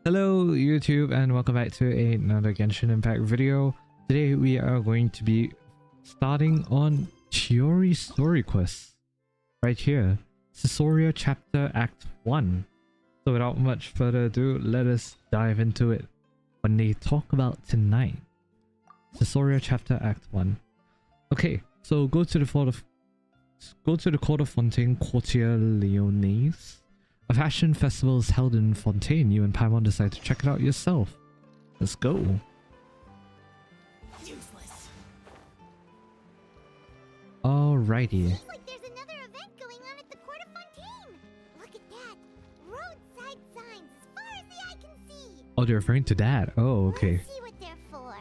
Hello YouTube and welcome back to another Genshin Impact video. Today we are going to be starting on Chiori story quest right here. Cisoria chapter act 1. So without much further ado, let us dive into it when they talk about tonight. Cisoria chapter act 1. Okay, so go to the court of Fontaine courtier Lyonnaise. A fashion festival is held in Fontaine. You and Paimon decide to check it out yourself. Let's go. Useless. Alrighty. Looks like there's another event going on at the court of Fontaine. Look at that. Roadside signs as far as the eye can see. Oh, they're referring to that. Oh, okay. Let's see what they're for.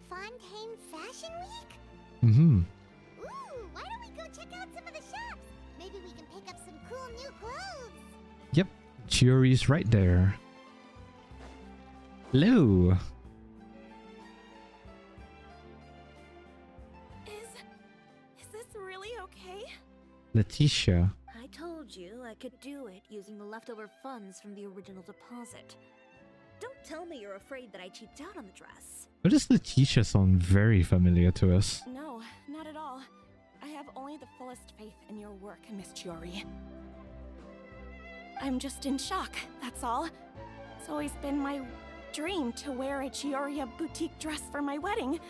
Fontaine Fashion Week? Mm-hmm. Ooh, why don't we go check out some of the shops? Maybe we can pick up some cool new clothes. Yep. Chiori's right there. Hello. Is this really okay? Letitia. I told you I could do it using the leftover funds from the original deposit. Don't tell me you're afraid that I cheaped out on the dress. Why does Letitia sound very familiar to us? No, not at all. I have only the fullest faith in your work, Miss Chiori. I'm just in shock, that's all. It's always been my dream to wear a Chioriya boutique dress for my wedding.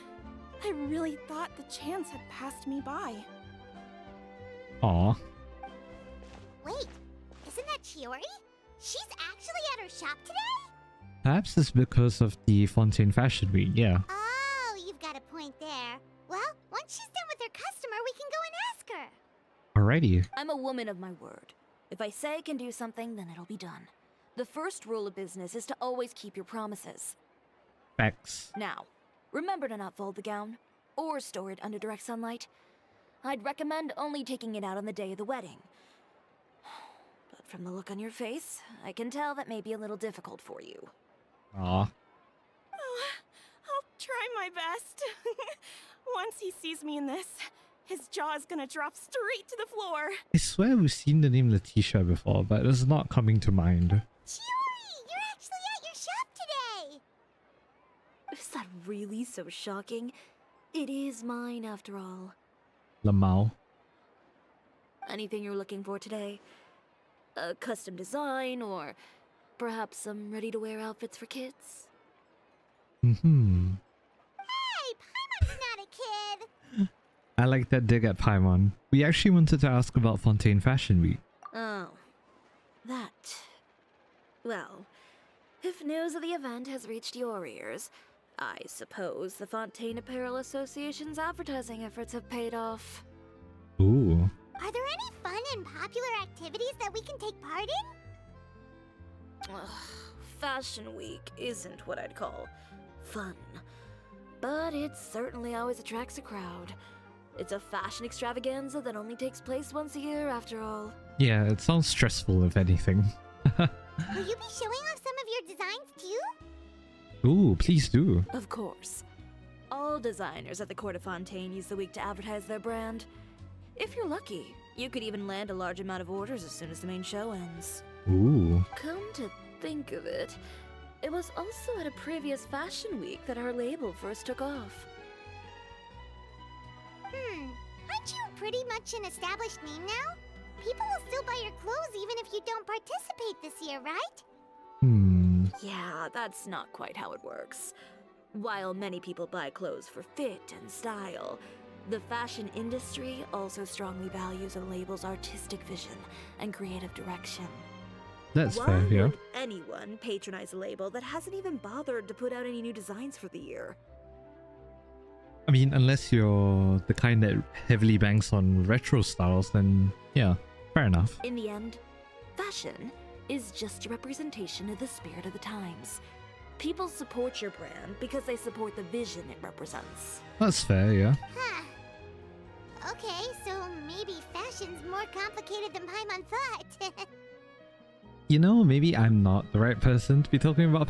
I really thought the chance had passed me by. Aw. Wait, isn't that Chiori? She's actually at her shop today? Perhaps it's because of the Fontaine Fashion Week, yeah. Oh, you've got a point there. Well, once she's done with her customer, we can go and ask her. Alrighty. I'm a woman of my word. If I say I can do something, then it'll be done. The first rule of business is to always keep your promises. Facts. Now, remember to not fold the gown, or store it under direct sunlight. I'd recommend only taking it out on the day of the wedding. But from the look on your face, I can tell that may be a little difficult for you. Aw. Oh, I'll try my best. Once he sees me in this, his jaw is gonna drop straight to the floor. I swear we've seen the name Letitia before, but it's not coming to mind. Chiori, you're actually at your shop today. Is that really so shocking? It is mine after all. Lamau. Anything you're looking for today? A custom design, or perhaps some ready-to-wear outfits for kids? Mm-hmm. Hey, Paimon's not a kid. I like that dig at Paimon. We actually wanted to ask about Fontaine Fashion Week. Oh, that. Well, if news of the event has reached your ears, I suppose the Fontaine Apparel Association's advertising efforts have paid off. Ooh. Are there any fun and popular activities that we can take part in? Ugh, Fashion Week isn't what I'd call fun, but it certainly always attracts a crowd. It's a fashion extravaganza that only takes place once a year, after all. Yeah, it sounds stressful if anything. Will you be showing off some of your designs too? Ooh, please do. Of course. All designers at the Court of Fontaine use the week to advertise their brand. If you're lucky, you could even land a large amount of orders as soon as the main show ends. Ooh. Come to think of it, it was also at a previous fashion week that our label first took off. Aren't you pretty much an established name now? People will still buy your clothes even if you don't participate this year, right? Hmm. Yeah, that's not quite how it works. While many people buy clothes for fit and style, the fashion industry also strongly values a label's artistic vision and creative direction. That's Why fair, yeah. would anyone patronize a label that hasn't even bothered to put out any new designs for the year? I mean, unless you're the kind that heavily banks on retro styles, then yeah, fair enough. In the end, fashion is just a representation of the spirit of the times. People support your brand because they support the vision it represents. That's fair, yeah. Huh. Okay, so maybe fashion's more complicated than Paimon thought. You know, maybe I'm not the right person to be talking about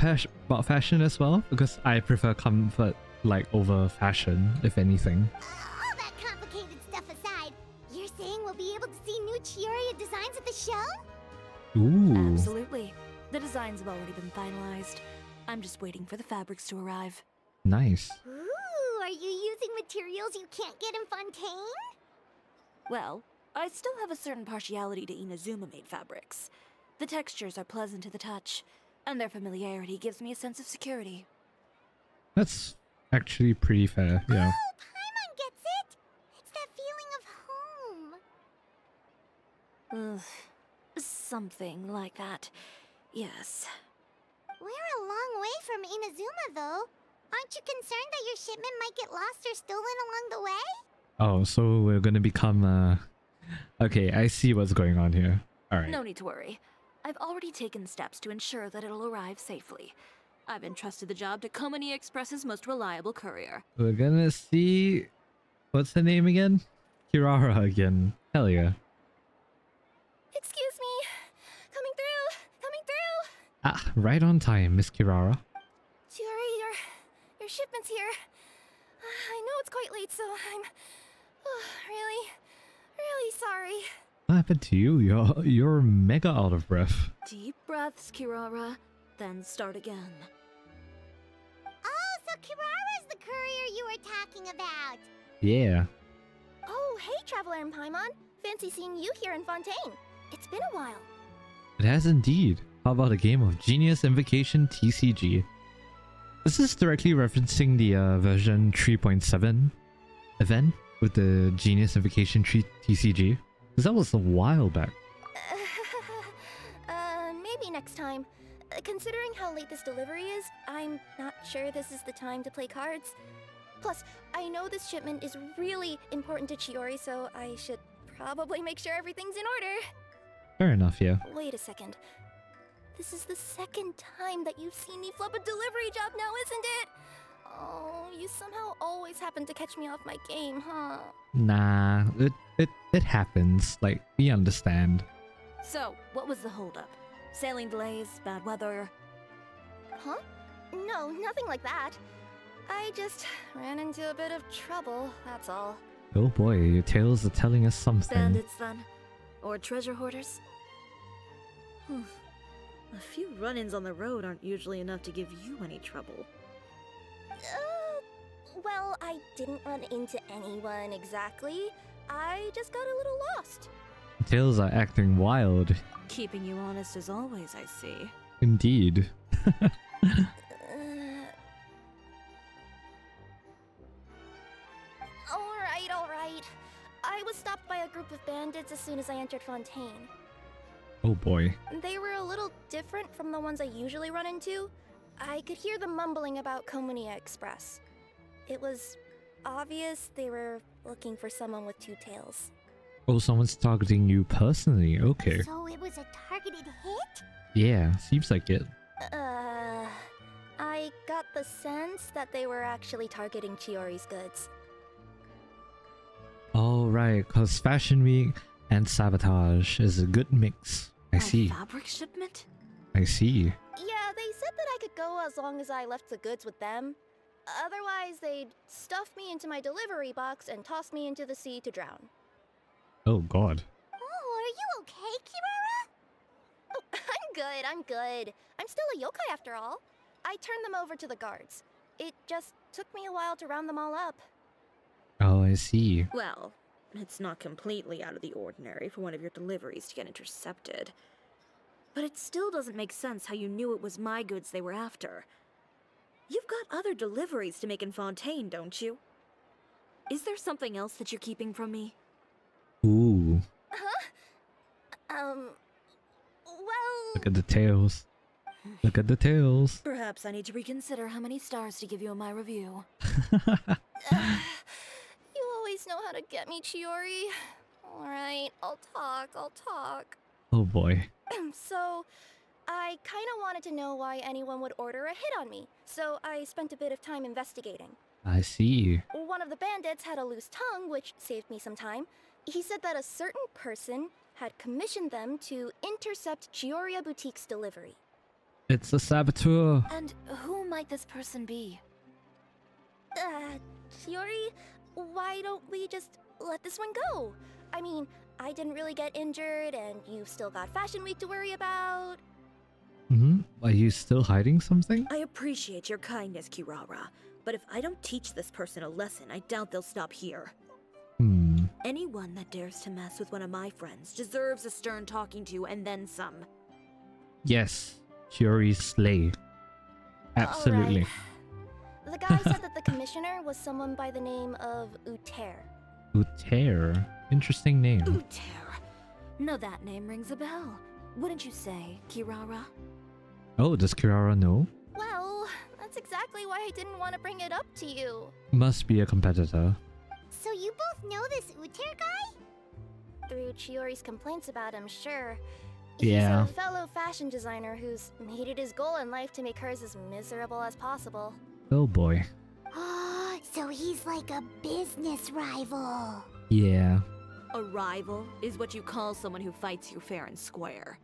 fashion as well, because I prefer comfort like over fashion, if anything. All that complicated stuff aside, you're saying we'll be able to see new Chioriya designs at the show? Ooh. Absolutely. The designs have already been finalized. I'm just waiting for the fabrics to arrive. Nice. Ooh, are you using materials you can't get in Fontaine? Well, I still have a certain partiality to Inazuma-made fabrics. The textures are pleasant to the touch, and their familiarity gives me a sense of security. That's actually pretty fair, yeah. Oh, Paimon gets it! It's that feeling of home. Ugh, something like that. Yes. We're a long way from Inazuma, though. Aren't you concerned that your shipment might get lost or stolen along the way? Oh, so we're gonna become, Okay, I see what's going on here. Alright. No need to worry. I've already taken steps to ensure that it'll arrive safely. I've entrusted the job to Komani Express's most reliable courier. We're gonna see... What's her name again? Kirara again. Hell yeah. Excuse me. Coming through. Coming through. Ah, right on time, Miss Kirara. Chiori, your shipment's here. I know it's quite late, so I'm really sorry. What happened to you? You're mega out of breath. Deep breaths, Kirara, then start again. Oh, so Kirara's the courier you were talking about. Yeah. Oh, hey, Traveler and Paimon. Fancy seeing you here in Fontaine. It's been a while. It has indeed. How about a game of Genius Invocation TCG? This is directly referencing the version 3.7 event with the Genius Invocation TCG. Because that was a while back. Maybe next time. Considering how late this delivery is, I'm not sure this is the time to play cards. Plus, I know this shipment is really important to Chiori, so I should probably make sure everything's in order. Fair enough, yeah. Wait a second. This is the second time that you've seen me flub a delivery job now, isn't it? Oh, you somehow always happen to catch me off my game, huh? Nah, it happens. Like, we understand. So, what was the holdup? Sailing delays, bad weather? Huh? No, nothing like that. I just ran into a bit of trouble, that's all. Oh boy, your tales are telling us something. Bandits, then? Or treasure hoarders? A few run-ins on the road aren't usually enough to give you any trouble. Well, I didn't run into anyone exactly. I just got a little lost. Tales are acting wild. Keeping you honest as always, I see. Indeed. Alright. I was stopped by a group of bandits as soon as I entered Fontaine. Oh boy. They were a little different from the ones I usually run into. I could hear them mumbling about Chioriya Express. It was obvious they were looking for someone with two tails. Oh, someone's targeting you personally. Okay. So it was a targeted hit? Yeah, seems like it. I got the sense that they were actually targeting Chiori's goods. Oh, right, because Fashion Week and Sabotage is a good mix. I see. Fabric shipment? I see. Yeah, they said that I could go as long as I left the goods with them. Otherwise, they'd stuff me into my delivery box and toss me into the sea to drown. Oh god. Oh, are you okay, Kirara? Oh, I'm good. I'm still a yokai after all. I turned them over to the guards. It just took me a while to round them all up. Oh, I see. Well, it's not completely out of the ordinary for one of your deliveries to get intercepted. But it still doesn't make sense how you knew it was my goods they were after. You've got other deliveries to make in Fontaine, don't you? Is there something else that you're keeping from me? Ooh. Well... Look at the tails. Look at the tails. Perhaps I need to reconsider how many stars to give you in my review. You always know how to get me, Chiori. Alright, I'll talk. Oh boy. So, I kinda wanted to know why anyone would order a hit on me, so I spent a bit of time investigating. I see. One of the bandits had a loose tongue, which saved me some time. He said that a certain person had commissioned them to intercept Chioriya Boutique's delivery. It's a saboteur. And who might this person be? Chiori, why don't we just let this one go? I mean, I didn't really get injured, and you've still got Fashion Week to worry about. Mm-hmm. Are you still hiding something? I appreciate your kindness, Kirara, but if I don't teach this person a lesson, I doubt they'll stop here. Anyone that dares to mess with one of my friends deserves a stern talking to and then some. Yes, Chiori slay. Absolutely. Alright. The guy said that the commissioner was someone by the name of Uter. Uter. Interesting name. Uter. No, that name rings a bell. Wouldn't you say, Kirara? Oh, does Kirara know? Well, that's exactly why I didn't want to bring it up to you. Must be a competitor. So you both know this Uter guy? Through Chiori's complaints about him, sure. Yeah. He's a fellow fashion designer who's made it his goal in life to make hers as miserable as possible. Oh boy. Oh, so he's like a business rival. Yeah. A rival is what you call someone who fights you fair and square.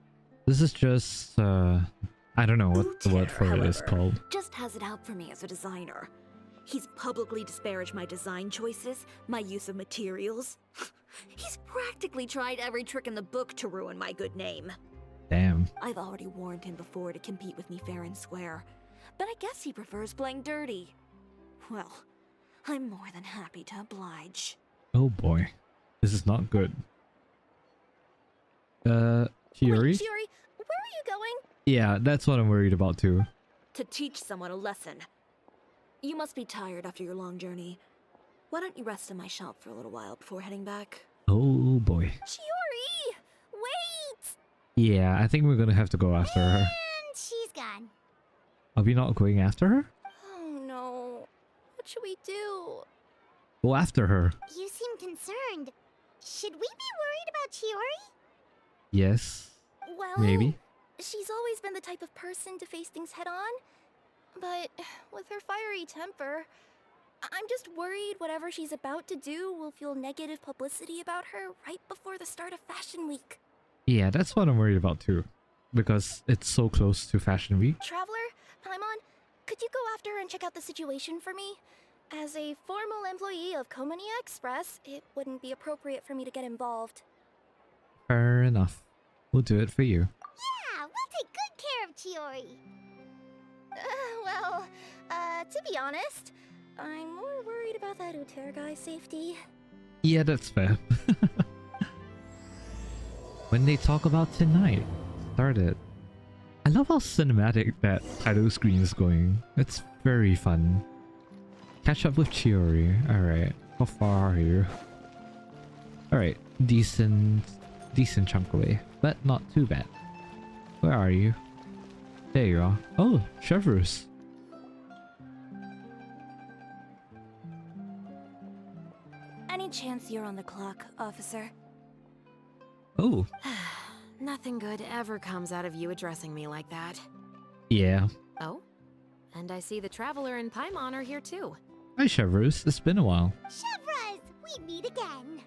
This is just, I don't know what the word for it is however, called. Just has it out for me as a designer. He's publicly disparaged my design choices, my use of materials. He's practically tried every trick in the book to ruin my good name. Damn. I've already warned him before to compete with me fair and square, but I guess he prefers playing dirty. Well, I'm more than happy to oblige. Oh boy. This is not good. Chiori? Wait, Chiori, where are you going? Yeah, that's what I'm worried about too. To teach someone a lesson. You must be tired after your long journey. Why don't you rest in my shop for a little while before heading back? Oh boy. Chiori! Wait! Yeah, I think we're gonna have to go after her. And she's gone. Are we not going after her? Oh no. What should we do? Go after her. You seem concerned. Should we be worried about Chiori? Yes. Well, Maybe. she's always been the type of person to face things head on. But with her fiery temper, I'm just worried whatever she's about to do will feel negative publicity about her right before the start of Fashion Week. Yeah, that's what I'm worried about too. Because it's so close to Fashion Week. Traveler, Paimon, could you go after her and check out the situation for me? As a formal employee of Komonia Express, it wouldn't be appropriate for me to get involved. Fair enough. We'll do it for you. Yeah, we'll take good care of Chiori. To be honest, I'm more worried about that Uter guy's safety. Yeah, that's fair. When they talk about tonight, start it. I love how cinematic that title screen is going. It's very fun. Catch up with Chiori. Alright. How far are you? Alright. Decent chunk away. But not too bad. Where are you? There you are. Oh, Chevrus. Any chance you're on the clock, officer? Oh. Nothing good ever comes out of you addressing me like that. Yeah. Oh? And I see the Traveler and Paimon are here too. Hi Chevrus. It's been a while. Chevras, we meet again.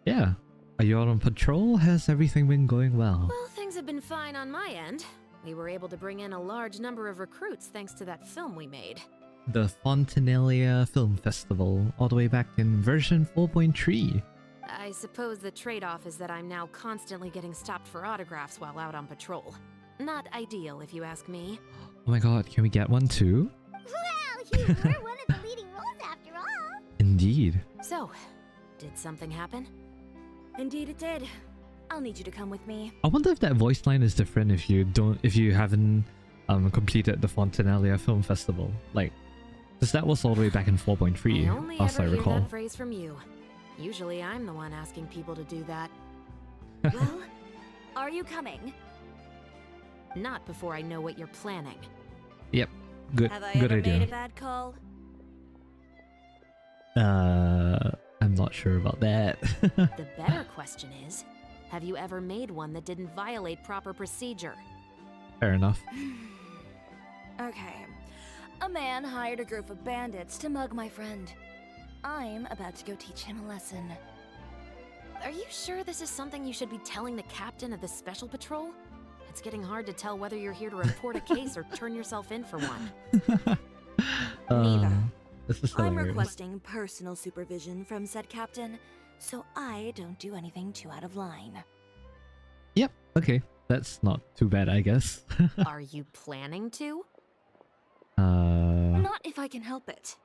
Yeah. Are you out on patrol? Has everything been going well? Well, things have been fine on my end. We were able to bring in a large number of recruits thanks to that film we made. The Fontaine Film Festival, all the way back in version 4.3. I suppose the trade-off is that I'm now constantly getting stopped for autographs while out on patrol. Not ideal, if you ask me. Oh my god, can we get one too? Well, you were one of the leading roles after all. Indeed. So, did something happen? Indeed it did. I'll need you to come with me. I wonder if that voice line is different if you haven't completed the Fontaine Film Festival. Like, because that was all the way back in 4.3, I only as I ever hear recall. that phrase from you. Usually I'm the one asking people to do that. Well, are you coming? Not before I know what you're planning. Yep. Good Have I good ever made a idea. bad call? I'm not sure about that. The better question is, have you ever made one that didn't violate proper procedure? Fair enough. Okay. A man hired a group of bandits to mug my friend. I'm about to go teach him a lesson. Are you sure this is something you should be telling the captain of the special patrol? It's getting hard to tell whether you're here to report a case or turn yourself in for one. Neither. This is I'm hilarious. requesting personal supervision from said captain, so I don't do anything too out of line. Yep, okay. That's not too bad, I guess. Are you planning to? Not if I can help it.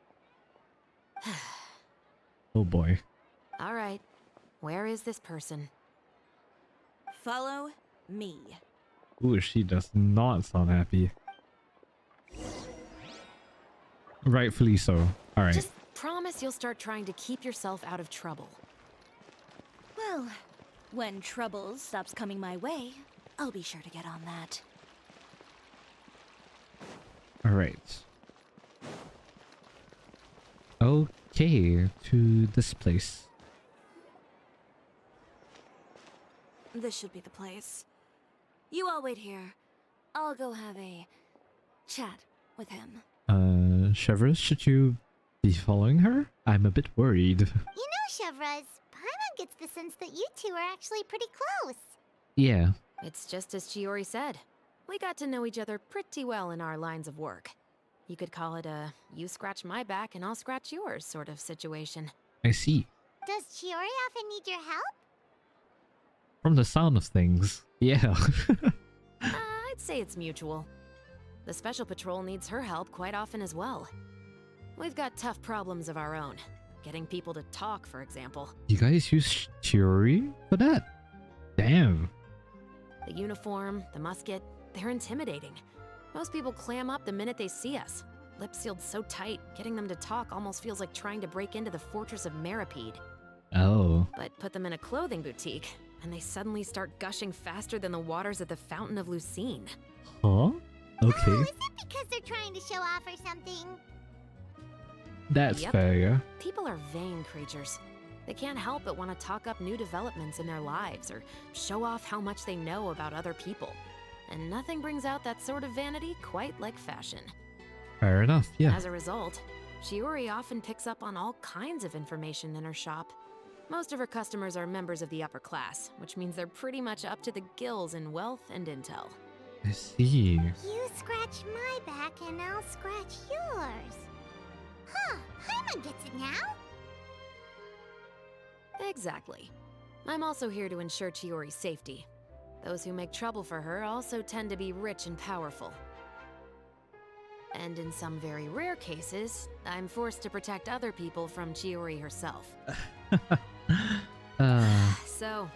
Oh boy. All right. Where is this person? Follow me. Ooh, she does not sound happy. Rightfully so. Alright. Just promise you'll start trying to keep yourself out of trouble. Well, when trouble stops coming my way, I'll be sure to get on that. Alright. Okay, to this place. This should be the place. You all wait here. I'll go have a chat with him. Chevrolet, should you be following her? I'm a bit worried. You know, Chevrolet, Paimon gets the sense that you two are actually pretty close. Yeah. It's just as Chiori said. We got to know each other pretty well in our lines of work. You could call it a you scratch my back and I'll scratch yours sort of situation. I see. Does Chiori often need your help? From the sound of things, yeah. I'd say it's mutual. The Special Patrol needs her help quite often as well. We've got tough problems of our own. Getting people to talk, for example. You guys use Chiori for that? Damn. The uniform, the musket, they're intimidating. Most people clam up the minute they see us. Lips sealed so tight, getting them to talk almost feels like trying to break into the fortress of Meripede. Oh. But put them in a clothing boutique, and they suddenly start gushing faster than the waters at the Fountain of Lucine. Huh? Okay. Oh, is it because they're trying to show off or something? That's Yep. fair, yeah. People are vain creatures. They can't help but want to talk up new developments in their lives or show off how much they know about other people. And nothing brings out that sort of vanity quite like fashion. Fair enough, yeah. As a result, Chiori often picks up on all kinds of information in her shop. Most of her customers are members of the upper class, which means they're pretty much up to the gills in wealth and intel. I see. You scratch my back and I'll scratch yours. Huh, Paimon gets it now? Exactly. I'm also here to ensure Chiori's safety. Those who make trouble for her also tend to be rich and powerful. And in some very rare cases, I'm forced to protect other people from Chiori herself. So,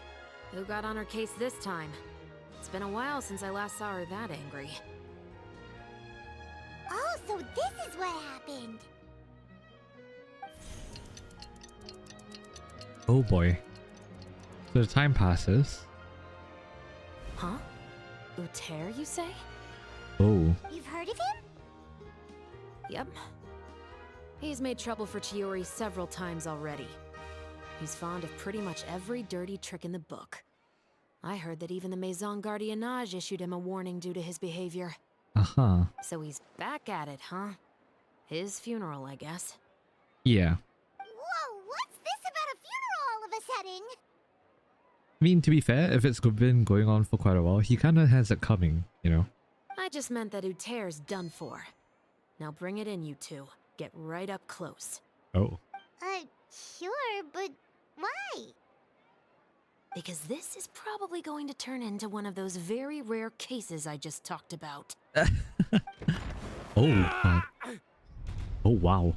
who got on her case this time? It's been a while since I last saw her that angry. Oh, so this is what happened. Oh boy. So the time passes. Huh? Uter, you say? Oh. You've heard of him? Yep. He's made trouble for Chiori several times already. He's fond of pretty much every dirty trick in the book. I heard that even the Maison Gardiennage issued him a warning due to his behavior. Uh-huh. So he's back at it, huh? His funeral, I guess. Yeah. Whoa, what's this about a funeral all of a sudden? I mean, to be fair, if it's been going on for quite a while, he kind of has it coming, you know? I just meant that Uter's done for. Now bring it in, you two. Get right up close. Oh. Sure, but why? Because this is probably going to turn into one of those very rare cases I just talked about. Oh, God. Oh, wow.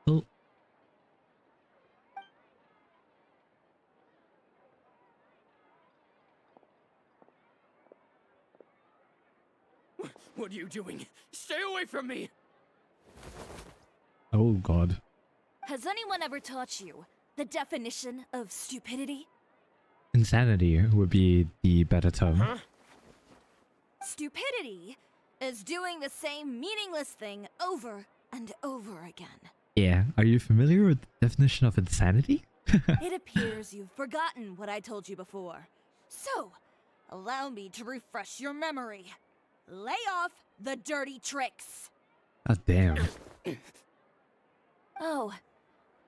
Oh. What are you doing? Stay away from me! Oh, God. Has anyone ever taught you the definition of stupidity? Insanity would be the better term. Huh? Stupidity is doing the same meaningless thing over and over again. Yeah. Are you familiar with the definition of insanity? It appears you've forgotten what I told you before. So, allow me to refresh your memory. Lay off the dirty tricks. Ah, damn. Oh,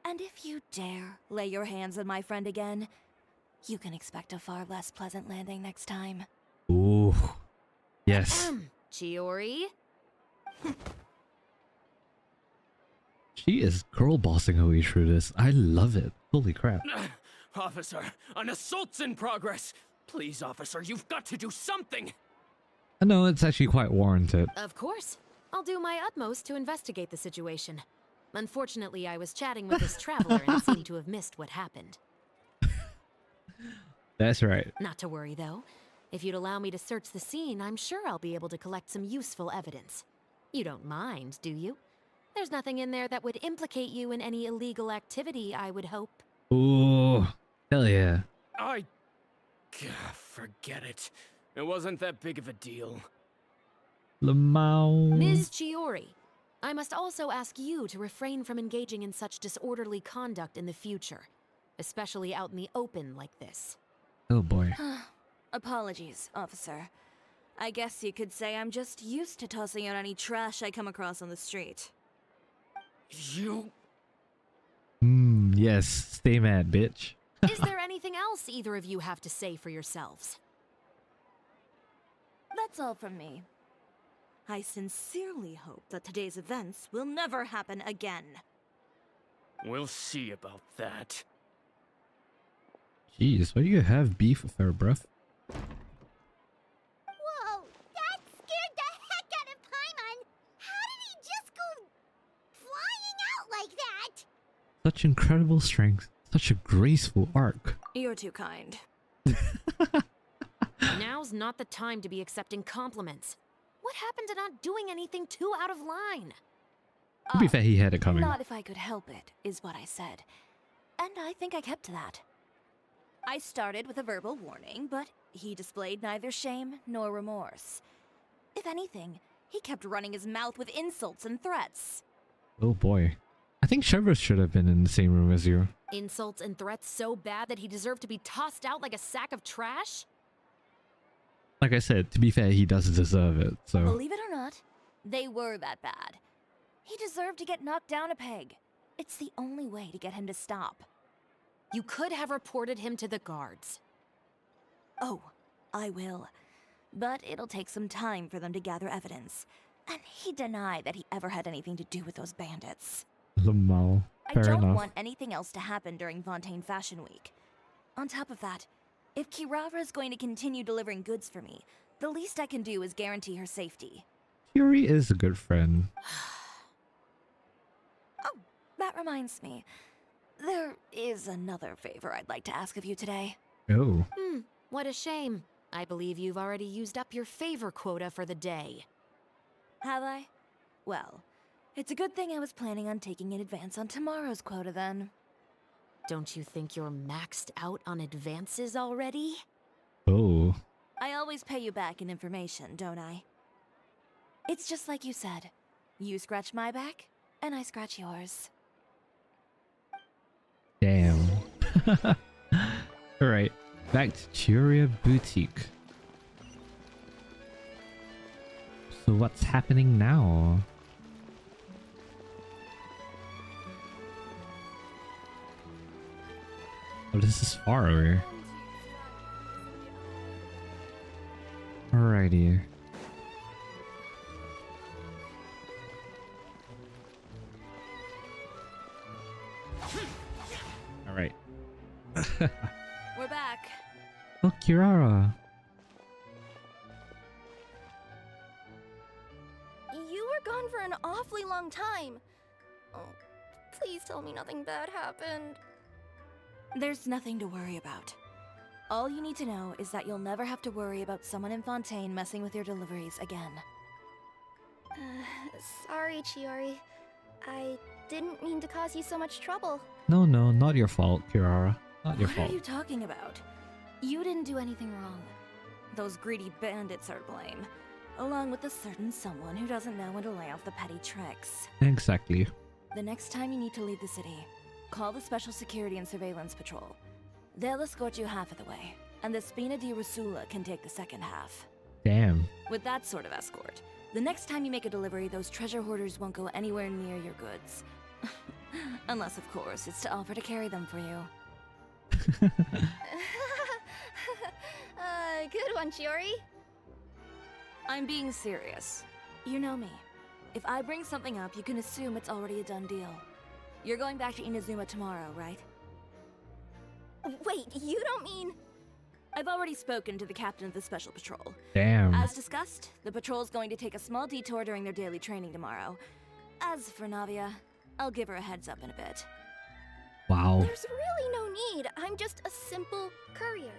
and if you dare lay your hands on my friend again, you can expect a far less pleasant landing next time. Ooh. Yes. Chiori? She is girl bossing her way through this. I love it. Holy crap. Officer, an assault's in progress! Please, officer, you've got to do something! No, it's actually quite warranted. Of course. I'll do my utmost to investigate the situation. Unfortunately, I was chatting with this traveler and seemed to have missed what happened. That's right. Not to worry, though. If you'd allow me to search the scene, I'm sure I'll be able to collect some useful evidence. You don't mind, do you? There's nothing in there that would implicate you in any illegal activity, I would hope. Ooh, hell yeah. Forget it. It wasn't that big of a deal. Lamau. Ms. Chiori, I must also ask you to refrain from engaging in such disorderly conduct in the future, especially out in the open like this. Oh boy. Apologies, officer. I guess you could say I'm just used to tossing out any trash I come across on the street. You... Yes. Stay mad, bitch. Is there anything else either of you have to say for yourselves? That's all from me. I sincerely hope that today's events will never happen again. We'll see about that. Jeez, why do you have beef with her, bruv? Whoa, that scared the heck out of Paimon! How did he just go flying out like that? Such incredible strength. Such a graceful arc. You're too kind. Now's not the time to be accepting compliments. What happened to not doing anything too out of line? To be fair, he had it coming. Not if I could help it, is what I said. And I think I kept to that. I started with a verbal warning, but he displayed neither shame nor remorse. If anything, he kept running his mouth with insults and threats. Oh boy. I think Trevor should have been in the same room as you. Insults and threats so bad that he deserved to be tossed out like a sack of trash? Like I said, to be fair, he does deserve it, so... Believe it or not, they were that bad. He deserved to get knocked down a peg. It's the only way to get him to stop. You could have reported him to the guards. Oh, I will. But it'll take some time for them to gather evidence. And he denied that he ever had anything to do with those bandits. Lamau. Fair I don't enough. want anything else to happen during Fontaine Fashion Week. On top of that, if Kirara is going to continue delivering goods for me, the least I can do is guarantee her safety. Chiori is a good friend. Oh, that reminds me. There is another favor I'd like to ask of you today. Oh. What a shame. I believe you've already used up your favor quota for the day. Have I? Well, it's a good thing I was planning on taking an advance on tomorrow's quota then. Don't you think you're maxed out on advances already? Oh. I always pay you back in information, don't I? It's just like you said. You scratch my back, and I scratch yours. Damn. Alright. Back to Chioriya Boutique. So what's happening now? Oh, this is far away. Alrighty. Alright. We're back. Oh, Kirara. You were gone for an awfully long time. Oh, please tell me nothing bad happened. There's nothing to worry about. All you need to know is that you'll never have to worry about someone in Fontaine messing with your deliveries again. Sorry, Chiori. I didn't mean to cause you so much trouble. No, not your fault, Kirara. Not your What fault. are you talking about? You didn't do anything wrong. Those greedy bandits are to blame, along with a certain someone who doesn't know when to lay off the petty tricks. Exactly. The next time you need to leave the city, call the Special Security and Surveillance Patrol. They'll escort you half of the way, and the Spina di Rusula can take the second half. Damn. With that sort of escort, the next time you make a delivery, those treasure hoarders won't go anywhere near your goods. Unless, of course, it's to offer to carry them for you. Good one, Chiori. I'm being serious. You know me. If I bring something up, you can assume it's already a done deal. You're going back to Inazuma tomorrow, right? Wait, you don't mean... I've already spoken to the captain of the Special Patrol. Damn. As discussed, the patrol's going to take a small detour during their daily training tomorrow. As for Navia, I'll give her a heads up in a bit. Wow. There's really no need. I'm just a simple courier.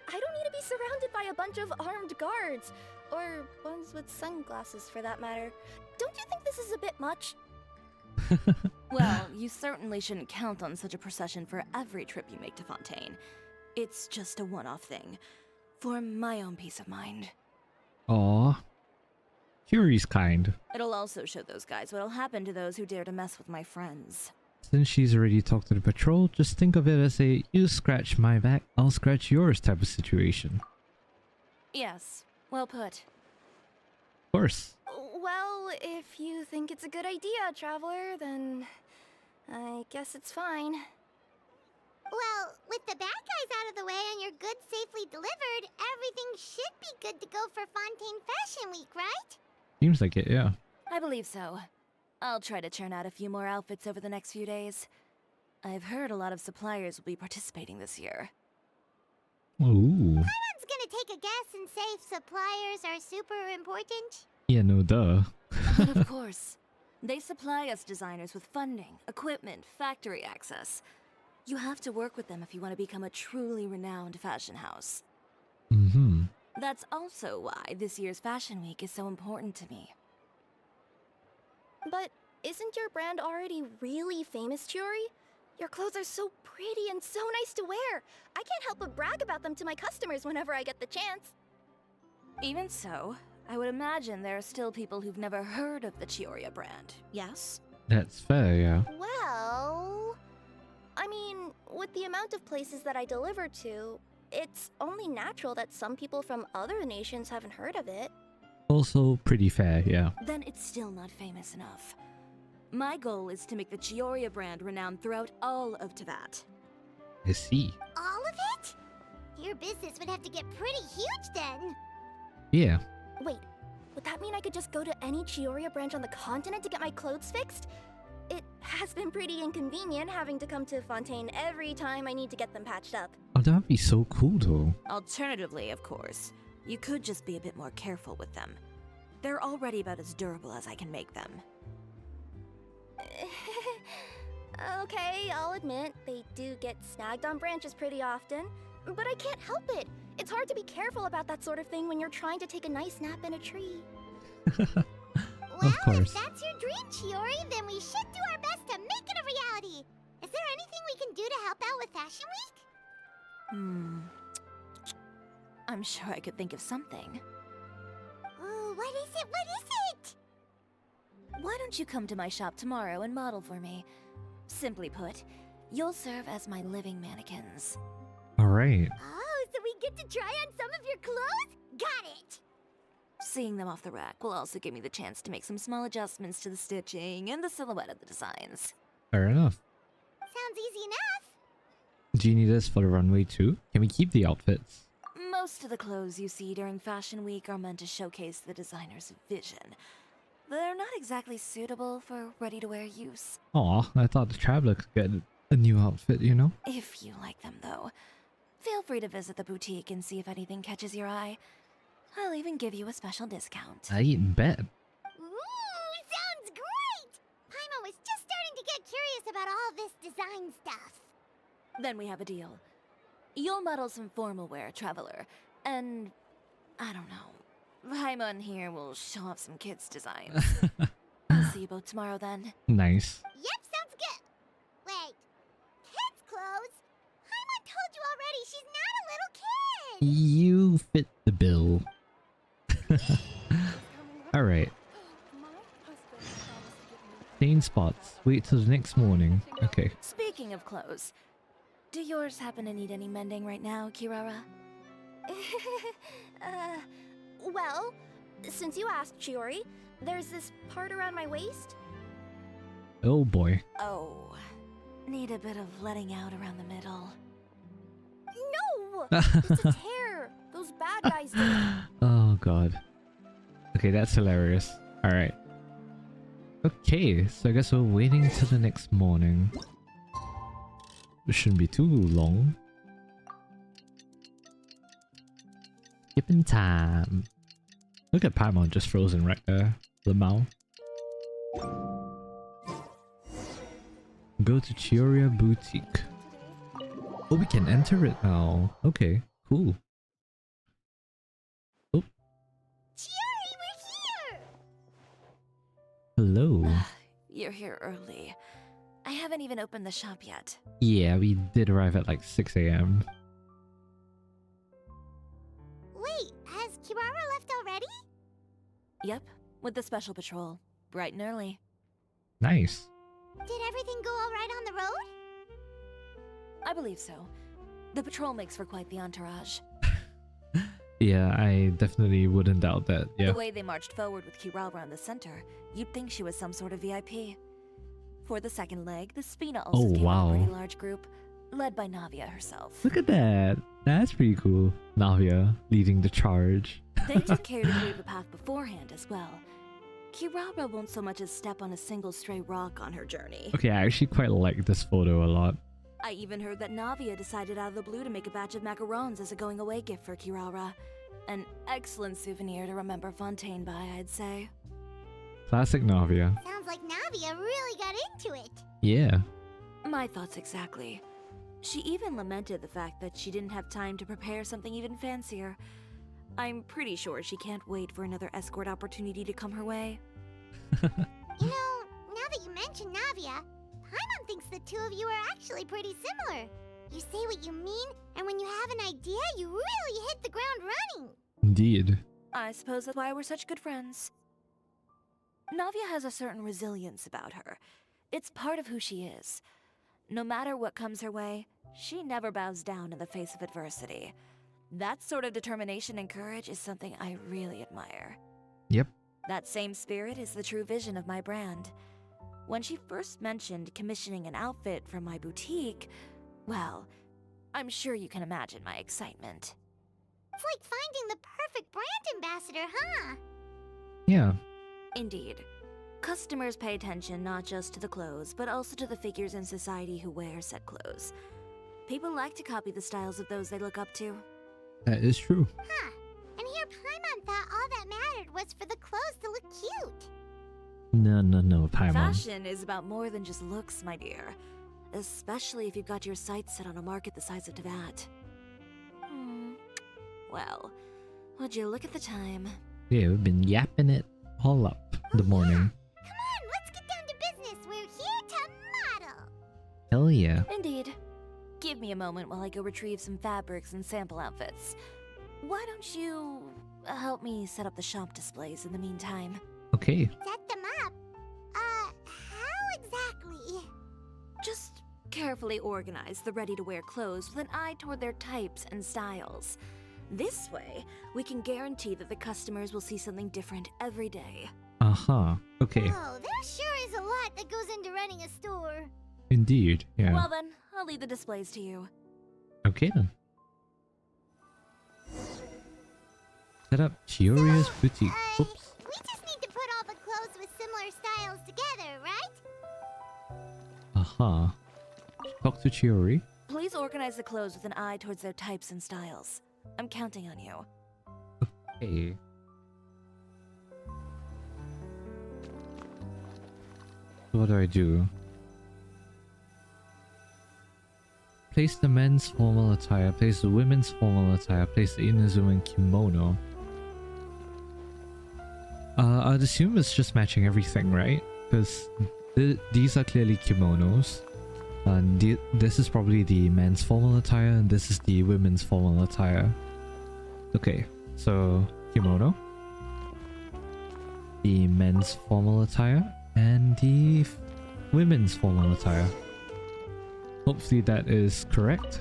I don't need to be surrounded by a bunch of armed guards. Or ones with sunglasses, for that matter. Don't you think this is a bit much? Well, you certainly shouldn't count on such a procession for every trip you make to Fontaine. It's just a one-off thing, for my own peace of mind. Aw. Chiori's kind. It'll also show those guys what'll happen to those who dare to mess with my friends. Since she's already talked to the patrol, just think of it as a you scratch my back, I'll scratch yours type of situation. Yes, well put. Of course. Well, if you think it's a good idea, Traveler, then I guess it's fine. Well, with the bad guys out of the way and your goods safely delivered, everything should be good to go for Fontaine Fashion Week, right? Seems like it, yeah. I believe so. I'll try to churn out a few more outfits over the next few days. I've heard a lot of suppliers will be participating this year. Ooh. Someone's gonna take a guess and say suppliers are super important. Yeah, no duh. But of course, they supply us designers with funding, equipment, factory access. You have to work with them if you want to become a truly renowned fashion house. Mm-hmm. That's also why this year's Fashion Week is so important to me. But isn't your brand already really famous, Chiori? Your clothes are so pretty and so nice to wear. I can't help but brag about them to my customers whenever I get the chance. Even so, I would imagine there are still people who've never heard of the Chioriya brand, yes? That's fair, yeah. Well... I mean, with the amount of places that I deliver to, it's only natural that some people from other nations haven't heard of it. Also pretty fair, yeah. Then it's still not famous enough. My goal is to make the Chioriya brand renowned throughout all of Teyvat. I see. All of it? Your business would have to get pretty huge then. Yeah. Wait, would that mean I could just go to any Chioriya branch on the continent to get my clothes fixed? It has been pretty inconvenient having to come to Fontaine every time I need to get them patched up. Oh, that would be so cool though. Alternatively, of course, you could just be a bit more careful with them. They're already about as durable as I can make them. Okay, I'll admit, they do get snagged on branches pretty often, but I can't help it. It's hard to be careful about that sort of thing when you're trying to take a nice nap in a tree. Well, Of course. if that's your dream, Chiori, then we should do our best to make it a reality. Is there anything we can do to help out with Fashion Week? I'm sure I could think of something. Oh, what is it? What is it? Why don't you come to my shop tomorrow and model for me? Simply put, you'll serve as my living mannequins. Alright. Oh, so we get to try on some of your clothes? Got it! Seeing them off the rack will also give me the chance to make some small adjustments to the stitching and the silhouette of the designs. Fair enough. Sounds easy enough. Do you need us for the runway too? Can we keep the outfits? Most of the clothes you see during Fashion Week are meant to showcase the designer's vision. They're not exactly suitable for ready-to-wear use. Aw, I thought the traveler could get a new outfit, you know? If you like them, though, feel free to visit the boutique and see if anything catches your eye. I'll even give you a special discount. I bet. Ooh, sounds great! Paimon was just starting to get curious about all this design stuff. Then we have a deal. You'll model some formal wear, Traveler, and I don't know. Paimon here will show off some kids' designs. I'll see you both tomorrow then. Nice. Yep, sounds good. Wait, kids' clothes? Paimon told you already she's not a little kid! You fit the bill. Alright. Stain spots. Wait till the next morning. Okay. Speaking of clothes, do yours happen to need any mending right now, Kirara? Well, since you asked, Chiori, there's this part around my waist. Oh boy. Oh, need a bit of letting out around the middle. No! It's a tear! Those bad guys did it. Oh god. Okay, that's hilarious. Alright. Okay, so I guess we're waiting till the next morning. It shouldn't be too long. Shipping time. Look at Paimon just frozen right there. Lamau. Go to Chioriya Boutique. Oh, we can enter it now. Okay, cool. Oh. Chiori, we're here! Hello. You're here early. I haven't even opened the shop yet. Yeah, we did arrive at like 6 AM. Wait, has Kirara left already? Yep, with the special patrol. Bright and early. Nice. Did everything go alright on the road? I believe so. The patrol makes for quite the entourage. Yeah, I definitely wouldn't doubt that. Yeah. The way they marched forward with Chioriya in the center, you'd think she was some sort of VIP. For the second leg, the Spina also came wow. in a pretty large group, led by Navia herself. Look at that. That's pretty cool. Navia leading the charge. They took care to clear the path beforehand as well. Chioriya won't so much as step on a single stray rock on her journey. Okay, I actually quite like this photo a lot. I even heard that Navia decided out of the blue to make a batch of macarons as a going-away gift for Chioriya. An excellent souvenir to remember Fontaine by, I'd say. Classic Navia. Sounds like Navia really got into it. Yeah. My thoughts exactly. She even lamented the fact that she didn't have time to prepare something even fancier. I'm pretty sure she can't wait for another escort opportunity to come her way. You know, now that you mention Navia, Paimon thinks the two of you are actually pretty similar. You say what you mean, and when you have an idea, you really hit the ground running. Indeed. I suppose that's why we're such good friends. Navia has a certain resilience about her. It's part of who she is. No matter what comes her way, she never bows down in the face of adversity. That sort of determination and courage is something I really admire. Yep. That same spirit is the true vision of my brand. When she first mentioned commissioning an outfit from my boutique, well, I'm sure you can imagine my excitement. It's like finding the perfect brand ambassador, huh? Yeah. Indeed. Customers pay attention not just to the clothes, but also to the figures in society who wear said clothes. People like to copy the styles of those they look up to. That is true. Huh. And here Paimon thought all that mattered was for the clothes to look cute. No, Paimon. Fashion is about more than just looks, my dear. Especially if you've got your sights set on a market the size of Teyvat. Well, would you look at the time? Yeah, we've been yapping it all up in the morning. Come on, let's get down to business. We're here to model. Hell yeah. Indeed. Give me a moment while I go retrieve some fabrics and sample outfits. Why don't you help me set up the shop displays in the meantime? Okay. Set them up? How exactly? Just carefully organize the ready-to-wear clothes with an eye toward their types and styles. This way, we can guarantee that the customers will see something different every day. Uh-huh. Okay. Oh, there sure is a lot that goes into running a store. Indeed. Yeah. Well then, I'll leave the displays to you. Okay then. Set up Chioriya's boutique. Oops. We just need to put all the clothes with similar styles together, right? Uh-huh. Talk to Chiori. Please organize the clothes with an eye towards their types and styles. I'm counting on you. Okay. So what do I do? Place the men's formal attire, place the women's formal attire, place the Inazuma kimono. I'd assume it's just matching everything, right? Because these are clearly kimonos. And this is probably the men's formal attire, and this is the women's formal attire. Okay, so kimono, the men's formal attire, and the women's formal attire. Hopefully that is correct.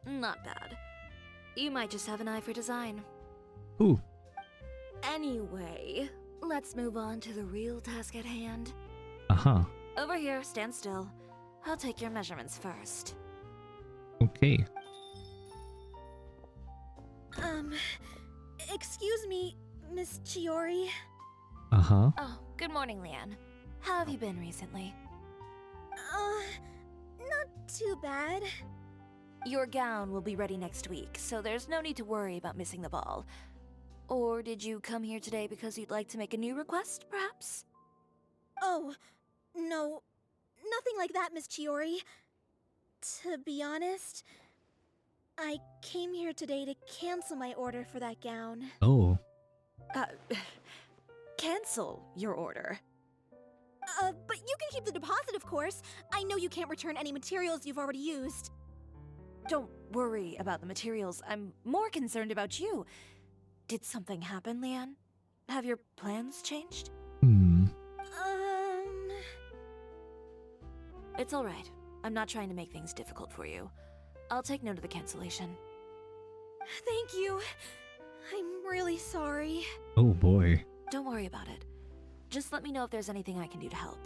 Not bad. You might just have an eye for design. Ooh. Anyway, let's move on to the real task at hand. Uh-huh. Over here, stand still. I'll take your measurements first. Okay. Excuse me, Miss Chiori. Uh-huh. Oh, good morning, Leanne. How have you been recently? Not too bad. Your gown will be ready next week, so there's no need to worry about missing the ball. Or did you come here today because you'd like to make a new request, perhaps? Oh, no. Nothing like that, Miss Chiori. To be honest, I came here today to cancel my order for that gown. Oh. Cancel your order. But you can keep the deposit, of course. I know you can't return any materials you've already used. Don't worry about the materials. I'm more concerned about you. Did something happen, Leanne? Have your plans changed? It's alright. I'm not trying to make things difficult for you. I'll take note of the cancellation. Thank you. I'm really sorry. Oh boy. Don't worry about it. Just let me know if there's anything I can do to help.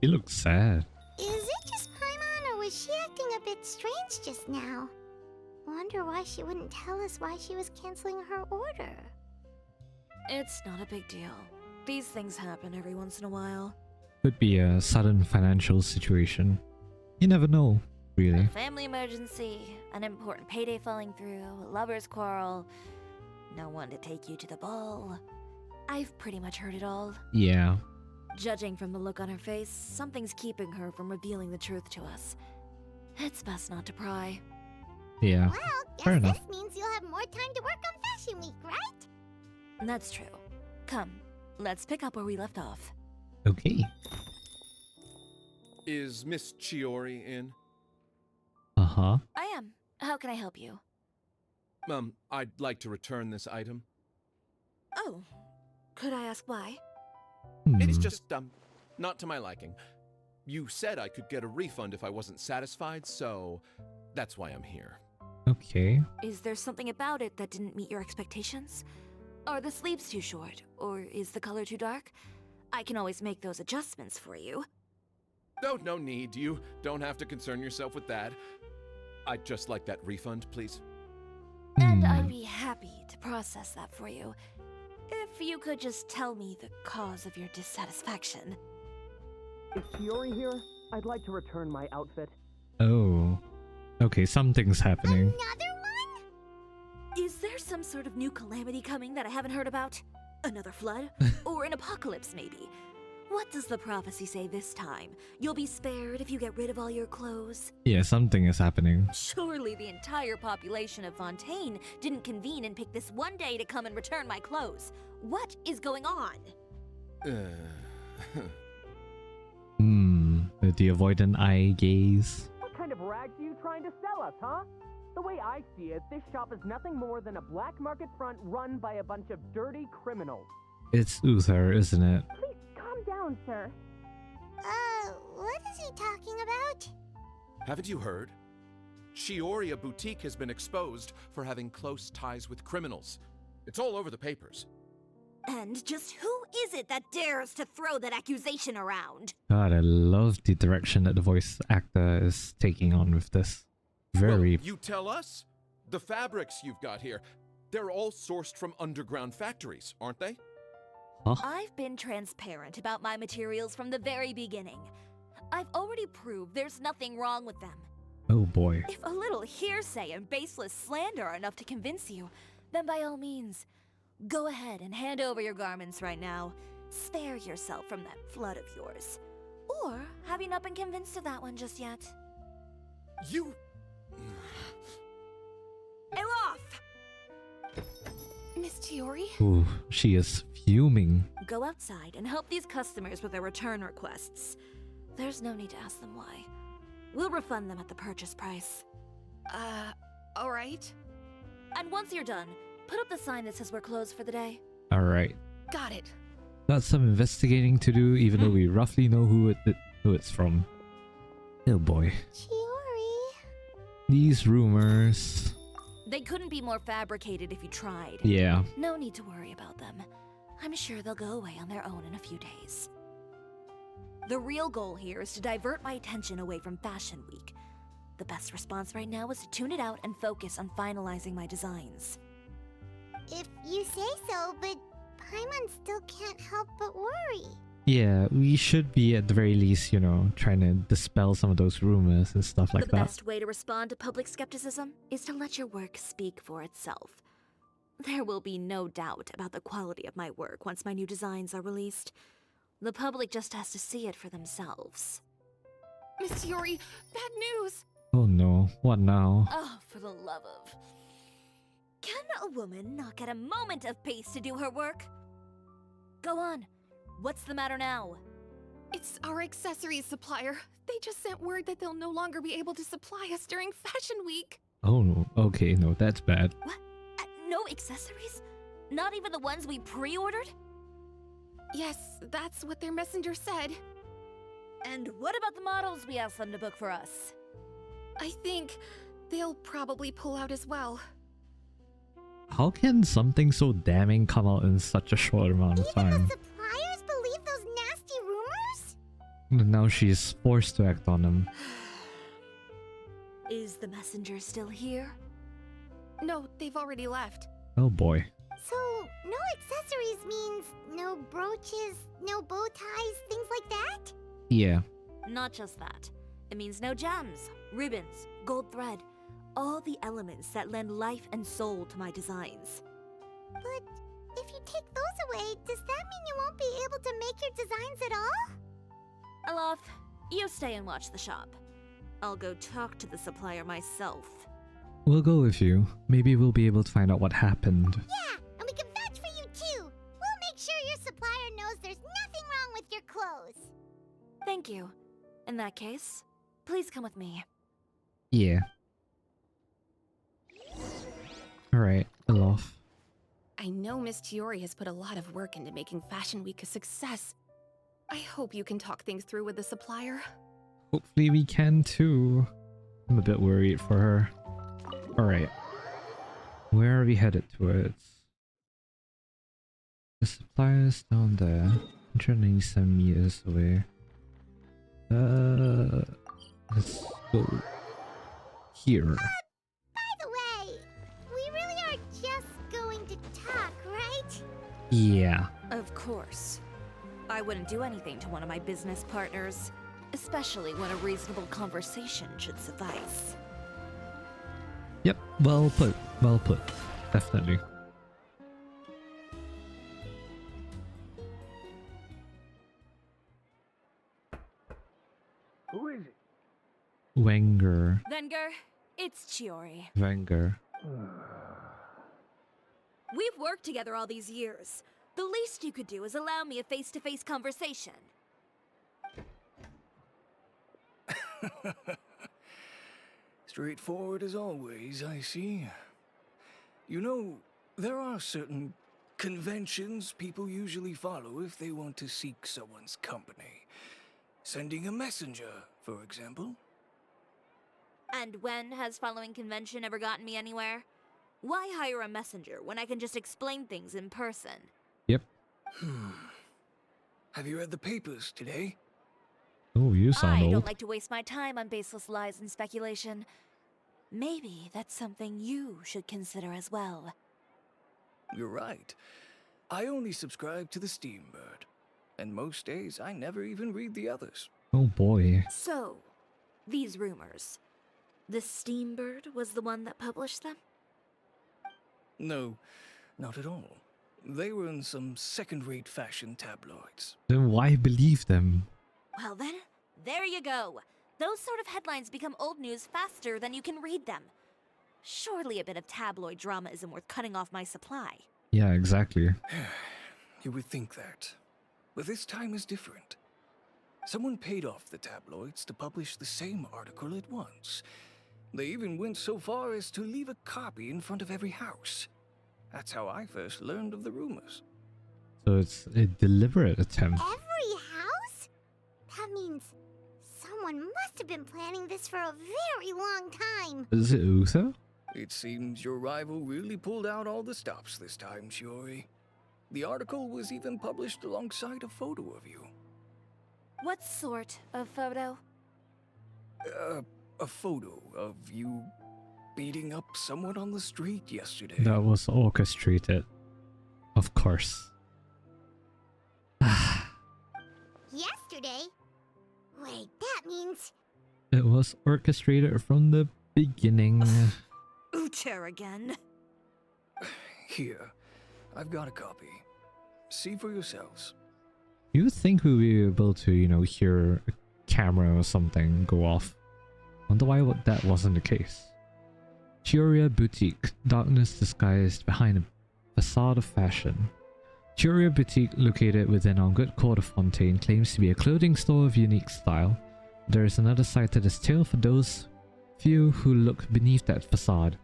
He looks sad. Is it just Paimon, or was she acting a bit strange just now? Wonder why she wouldn't tell us why she was canceling her order. It's not a big deal. These things happen every once in a while. Could be a sudden financial situation. You never know, really. A family emergency, an important payday falling through, a lover's quarrel, no one to take you to the ball. I've pretty much heard it all. Yeah. Judging from the look on her face, something's keeping her from revealing the truth to us. It's best not to pry. Yeah. Well, Fair guess enough. this means you'll have more time to work on Fashion Week, right? That's true. Come, let's pick up where we left off. Okay. Is Miss Chiori in? Uh-huh. I am. How can I help you? I'd like to return this item. Oh, could I ask why? It is just, not to my liking. You said I could get a refund if I wasn't satisfied, so that's why I'm here. Okay. Is there something about it that didn't meet your expectations? Are the sleeves too short? Or is the color too dark? I can always make those adjustments for you. Oh, no need. You don't have to concern yourself with that. I'd just like that refund, please. And I'd be happy to process that for you. If you could just tell me the cause of your dissatisfaction. Is Chiori here? I'd like to return my outfit. Oh. Okay, something's happening. Another one? Is there some sort of new calamity coming that I haven't heard about? Another flood? Or an apocalypse, maybe? What does the prophecy say this time? You'll be spared if you get rid of all your clothes? Yeah, something is happening. Surely the entire population of Fontaine didn't convene and pick this one day to come and return my clothes. What is going on? The avoidant eye gaze. What kind of rags are you trying to sell us, huh? The way I see it, this shop is nothing more than a black market front run by a bunch of dirty criminals. It's Uther, isn't it? Please calm down, sir. What is he talking about? Haven't you heard? Chioriya Boutique has been exposed for having close ties with criminals. It's all over the papers. And just who is it that dares to throw that accusation around? God, I love the direction that the voice actor is taking on with this. Very... Well, you tell us. The fabrics you've got here, they're all sourced from underground factories, aren't they? Huh? I've been transparent about my materials from the very beginning. I've already proved there's nothing wrong with them. Oh boy. If a little hearsay and baseless slander are enough to convince you, then by all means, go ahead and hand over your garments right now. Spare yourself from that flood of yours. Or have you not been convinced of that one just yet? You... Off! Miss Chiori? Ooh, she is fuming. Go outside and help these customers with their return requests. There's no need to ask them why. We'll refund them at the purchase price. Alright. And once you're done, put up the sign that says we're closed for the day. Alright. Got it. Got some investigating to do, even though we roughly know who it's from. Oh boy. Chiori. These rumors... They couldn't be more fabricated if you tried. Yeah. No need to worry about them. I'm sure they'll go away on their own in a few days. The real goal here is to divert my attention away from Fashion Week. The best response right now is to tune it out and focus on finalizing my designs. If you say so, but Paimon still can't help but worry. Yeah, we should be at the very least, you know, trying to dispel some of those rumors and stuff like The that. best way to respond to public skepticism is to let your work speak for itself. There will be no doubt about the quality of my work once my new designs are released. The public just has to see it for themselves. Miss Chiori, bad news! Oh no, what now? Oh, for the love of... Can a woman not get a moment of peace to do her work? Go on. What's the matter now? It's our accessories supplier. They just sent word that they'll no longer be able to supply us during Fashion Week. Oh no, okay, no, that's bad. What? No accessories? Not even the ones we pre-ordered? Yes, that's what their messenger said. And what about the models we asked them to book for us? I think they'll probably pull out as well. How can something so damning come out in such a short amount of Even time? the suppliers believe those nasty rumors? And now she's forced to act on them. Is the messenger still here? No, they've already left. Oh boy. So, no accessories means no brooches, no bow ties, things like that? Yeah. Not just that. It means no gems, ribbons, gold thread, all the elements that lend life and soul to my designs. But if you take those away, does that mean you won't be able to make your designs at all? Alaf, you stay and watch the shop. I'll go talk to the supplier myself. We'll go with you. Maybe we'll be able to find out what happened. Yeah, and we can vouch for you too. We'll make sure your supplier knows there's nothing wrong with your clothes. Thank you. In that case, please come with me. Yeah. Alright, Olaf. I know Miss Chiori has put a lot of work into making Fashion Week a success. I hope you can talk things through with the supplier. Hopefully we can too. I'm a bit worried for her. Alright. Where are we headed towards? The supplier's down there. 197 meters away. Let's go here. By the way, we really are just going to talk, right? Yeah. Of course. I wouldn't do anything to one of my business partners, especially when a reasonable conversation should suffice. Yep, well put. Well put. Definitely. Who is it? Wenger. Wenger, it's Chiori. Wenger. We've worked together all these years. The least you could do is allow me a face-to-face conversation. Straightforward as always, I see. You know, there are certain conventions people usually follow if they want to seek someone's company. Sending a messenger, for example. And when has following convention ever gotten me anywhere? Why hire a messenger when I can just explain things in person? Yep. Have you read the papers today? Oh, you sound I old. don't like to waste my time on baseless lies and speculation. Maybe that's something you should consider as well. You're right. I only subscribe to the Steambird. And most days, I never even read the others. Oh boy. So, these rumors. The Steambird was the one that published them? No, not at all. They were in some second-rate fashion tabloids. Then why believe them? Well then, there you go. Those sort of headlines become old news faster than you can read them. Surely a bit of tabloid drama isn't worth cutting off my supply. Yeah, exactly. You would think that. But this time is different. Someone paid off the tabloids to publish the same article at once. They even went so far as to leave a copy in front of every house. That's how I first learned of the rumors. So it's a deliberate attempt. Every house? That means someone must have been planning this for a very long time. Is it Uther? It seems your rival really pulled out all the stops this time, Chiori. The article was even published alongside a photo of you. What sort of photo? A photo of you beating up someone on the street yesterday. That was orchestrated. Of course. means. It was orchestrated from the beginning. Ucher again. Here, I've got a copy. See for yourselves. You would think we would be able to, you know, hear a camera or something go off. Wonder why that wasn't the case. Chioriya Boutique, darkness disguised behind a facade of fashion. Chioriya Boutique, located within our good court of Fontaine, claims to be a clothing store of unique style. There is another side to this tale for those few who look beneath that facade.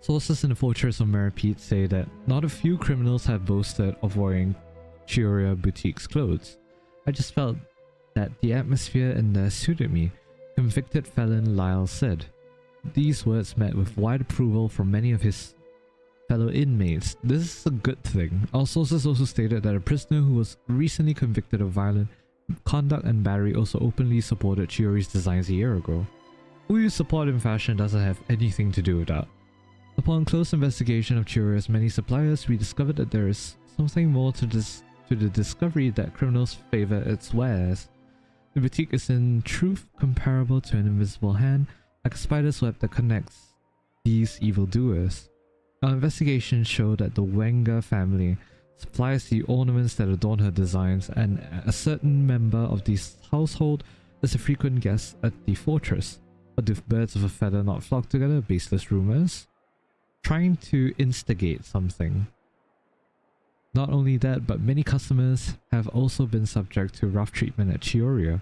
Sources in the fortress of Meripede say that not a few criminals have boasted of wearing Chioriya Boutique's clothes. I just felt that the atmosphere in there suited me, convicted felon Lyle said. These words met with wide approval from many of his fellow inmates. This is a good thing. Our sources also stated that a prisoner who was recently convicted of violent conduct and battery also openly supported Chiori's designs a year ago. Who you support in fashion doesn't have anything to do with that. Upon close investigation of Chioriya's many suppliers, we discovered that there is something more to the discovery that criminals favor its wares. The boutique is in truth comparable to an invisible hand, like a spider's web that connects these evildoers. Our investigation showed that the Wenger family supplies the ornaments that adorn her designs, and a certain member of this household is a frequent guest at the fortress. But do birds of a feather not flock together? Baseless rumors? Trying to instigate something. Not only that, but many customers have also been subject to rough treatment at Chioriya.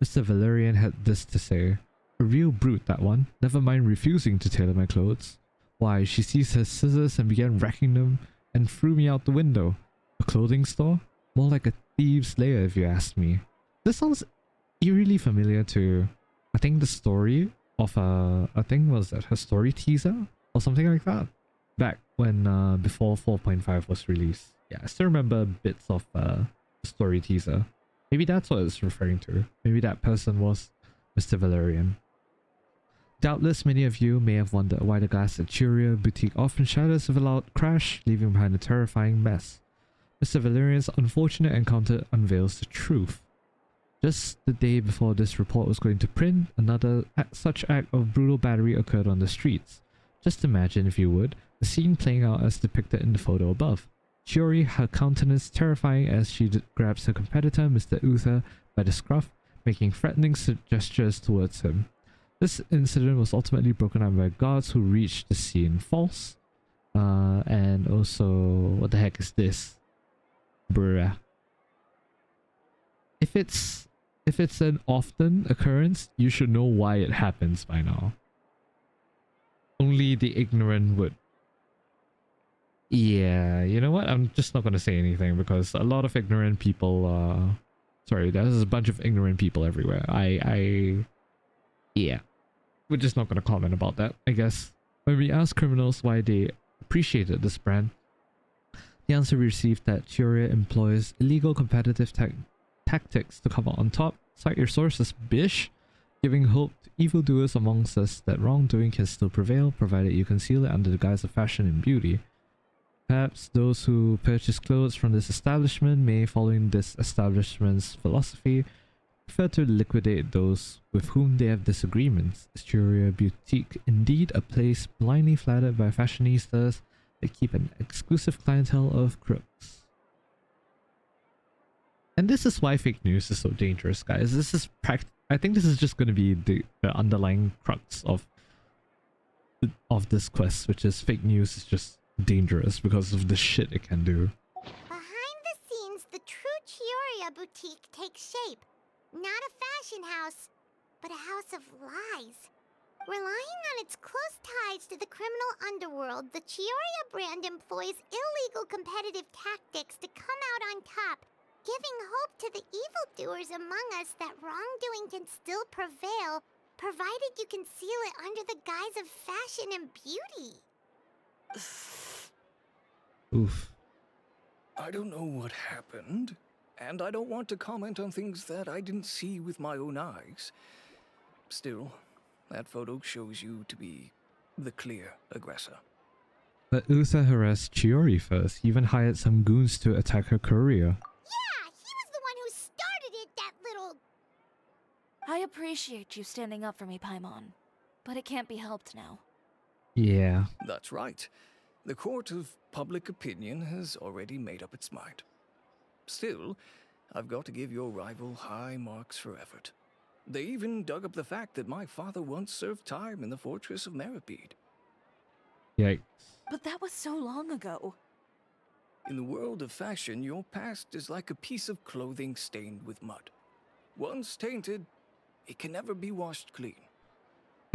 Mr. Valerian had this to say. A real brute, that one. Never mind refusing to tailor my clothes. Why, she seized her scissors and began racking them and threw me out the window. A clothing store? More like a thieves' lair if you ask me. This sounds eerily familiar to, I think, the story of I think was that her story teaser? Or something like that. Back when, before 4.5 was released. Yeah, I still remember bits of the story teaser. Maybe that's what it's referring to. Maybe that person was Mr. Valerian. Doubtless many of you may have wondered why the glass at Chioriya Boutique often shatters with a loud crash, leaving behind a terrifying mess. Mr. Valerian's unfortunate encounter unveils the truth. Just the day before this report was going to print, another such act of brutal battery occurred on the streets. Just imagine, if you would, the scene playing out as depicted in the photo above. Chiori, her countenance terrifying as she grabs her competitor, Mr. Uther, by the scruff, making threatening gestures towards him. This incident was ultimately broken up by guards who reached the scene. False. And also, what the heck is this? Bruh. If it's an often occurrence, you should know why it happens by now. Only the ignorant would. Yeah, you know what? I'm just not going to say anything because a lot of ignorant people, sorry, there's a bunch of ignorant people everywhere. Yeah. We're just not going to comment about that, I guess. When we asked criminals why they appreciated this brand, the answer we received that Chioriya employs illegal competitive tactics to come out on top. Cite your sources, bish! Giving hope to evildoers amongst us that wrongdoing can still prevail, provided you conceal it under the guise of fashion and beauty. Perhaps those who purchase clothes from this establishment may, following this establishment's philosophy, prefer to liquidate those with whom they have disagreements. Is Chioriya Boutique indeed a place blindly flattered by fashionistas that keep an exclusive clientele of crooks? And this is why fake news is so dangerous, guys. This is I think this is just going to be the underlying crux of this quest, which is fake news is just dangerous because of the shit it can do. Behind the scenes, the true Chioriya Boutique takes shape. Not a fashion house, but a house of lies. Relying on its close ties to the criminal underworld, the Chioriya brand employs illegal competitive tactics to come out on top, giving hope to the evildoers among us that wrongdoing can still prevail, provided you conceal it under the guise of fashion and beauty. Oof. I don't know what happened, and I don't want to comment on things that I didn't see with my own eyes. Still, that photo shows you to be the clear aggressor. But Uther harassed Chiori first. He even hired some goons to attack her courier. Yeah, he was the one who started it, that little... I appreciate you standing up for me, Paimon. But it can't be helped now. Yeah. That's right. The court of public opinion has already made up its mind. Still, I've got to give your rival high marks for effort. They even dug up the fact that my father once served time in the fortress of Meripede. Yikes. But that was so long ago. In the world of fashion, your past is like a piece of clothing stained with mud. Once tainted, it can never be washed clean.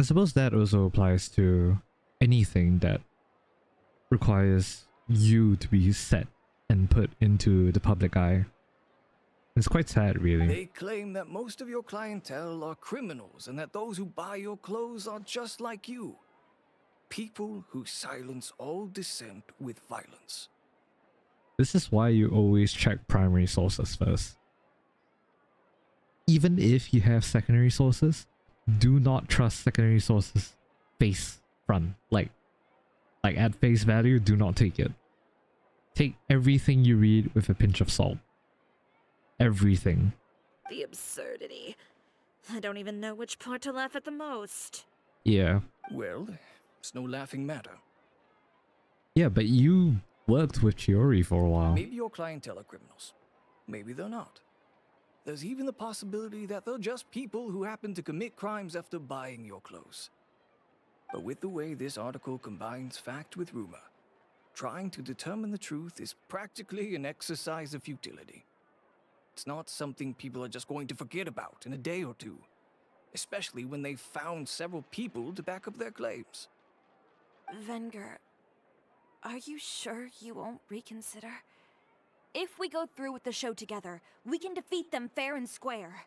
I suppose that also applies to anything that requires you to be set and put into the public eye. It's quite sad, really. They claim that most of your clientele are criminals and that those who buy your clothes are just like you. People who silence all dissent with violence. This is why you always check primary sources first. Even if you have secondary sources, do not trust secondary sources face front. Like at face value, do not take it. Take everything you read with a pinch of salt. Everything. The absurdity. I don't even know which part to laugh at the most. Yeah. Well, it's no laughing matter. Yeah, but you worked with Chiori for a while. Maybe your clientele are criminals. Maybe they're not. There's even the possibility that they're just people who happen to commit crimes after buying your clothes. But with the way this article combines fact with rumor, trying to determine the truth is practically an exercise of futility. It's not something people are just going to forget about in a day or two, especially when they've found several people to back up their claims. Venger, are you sure you won't reconsider? If we go through with the show together, we can defeat them fair and square.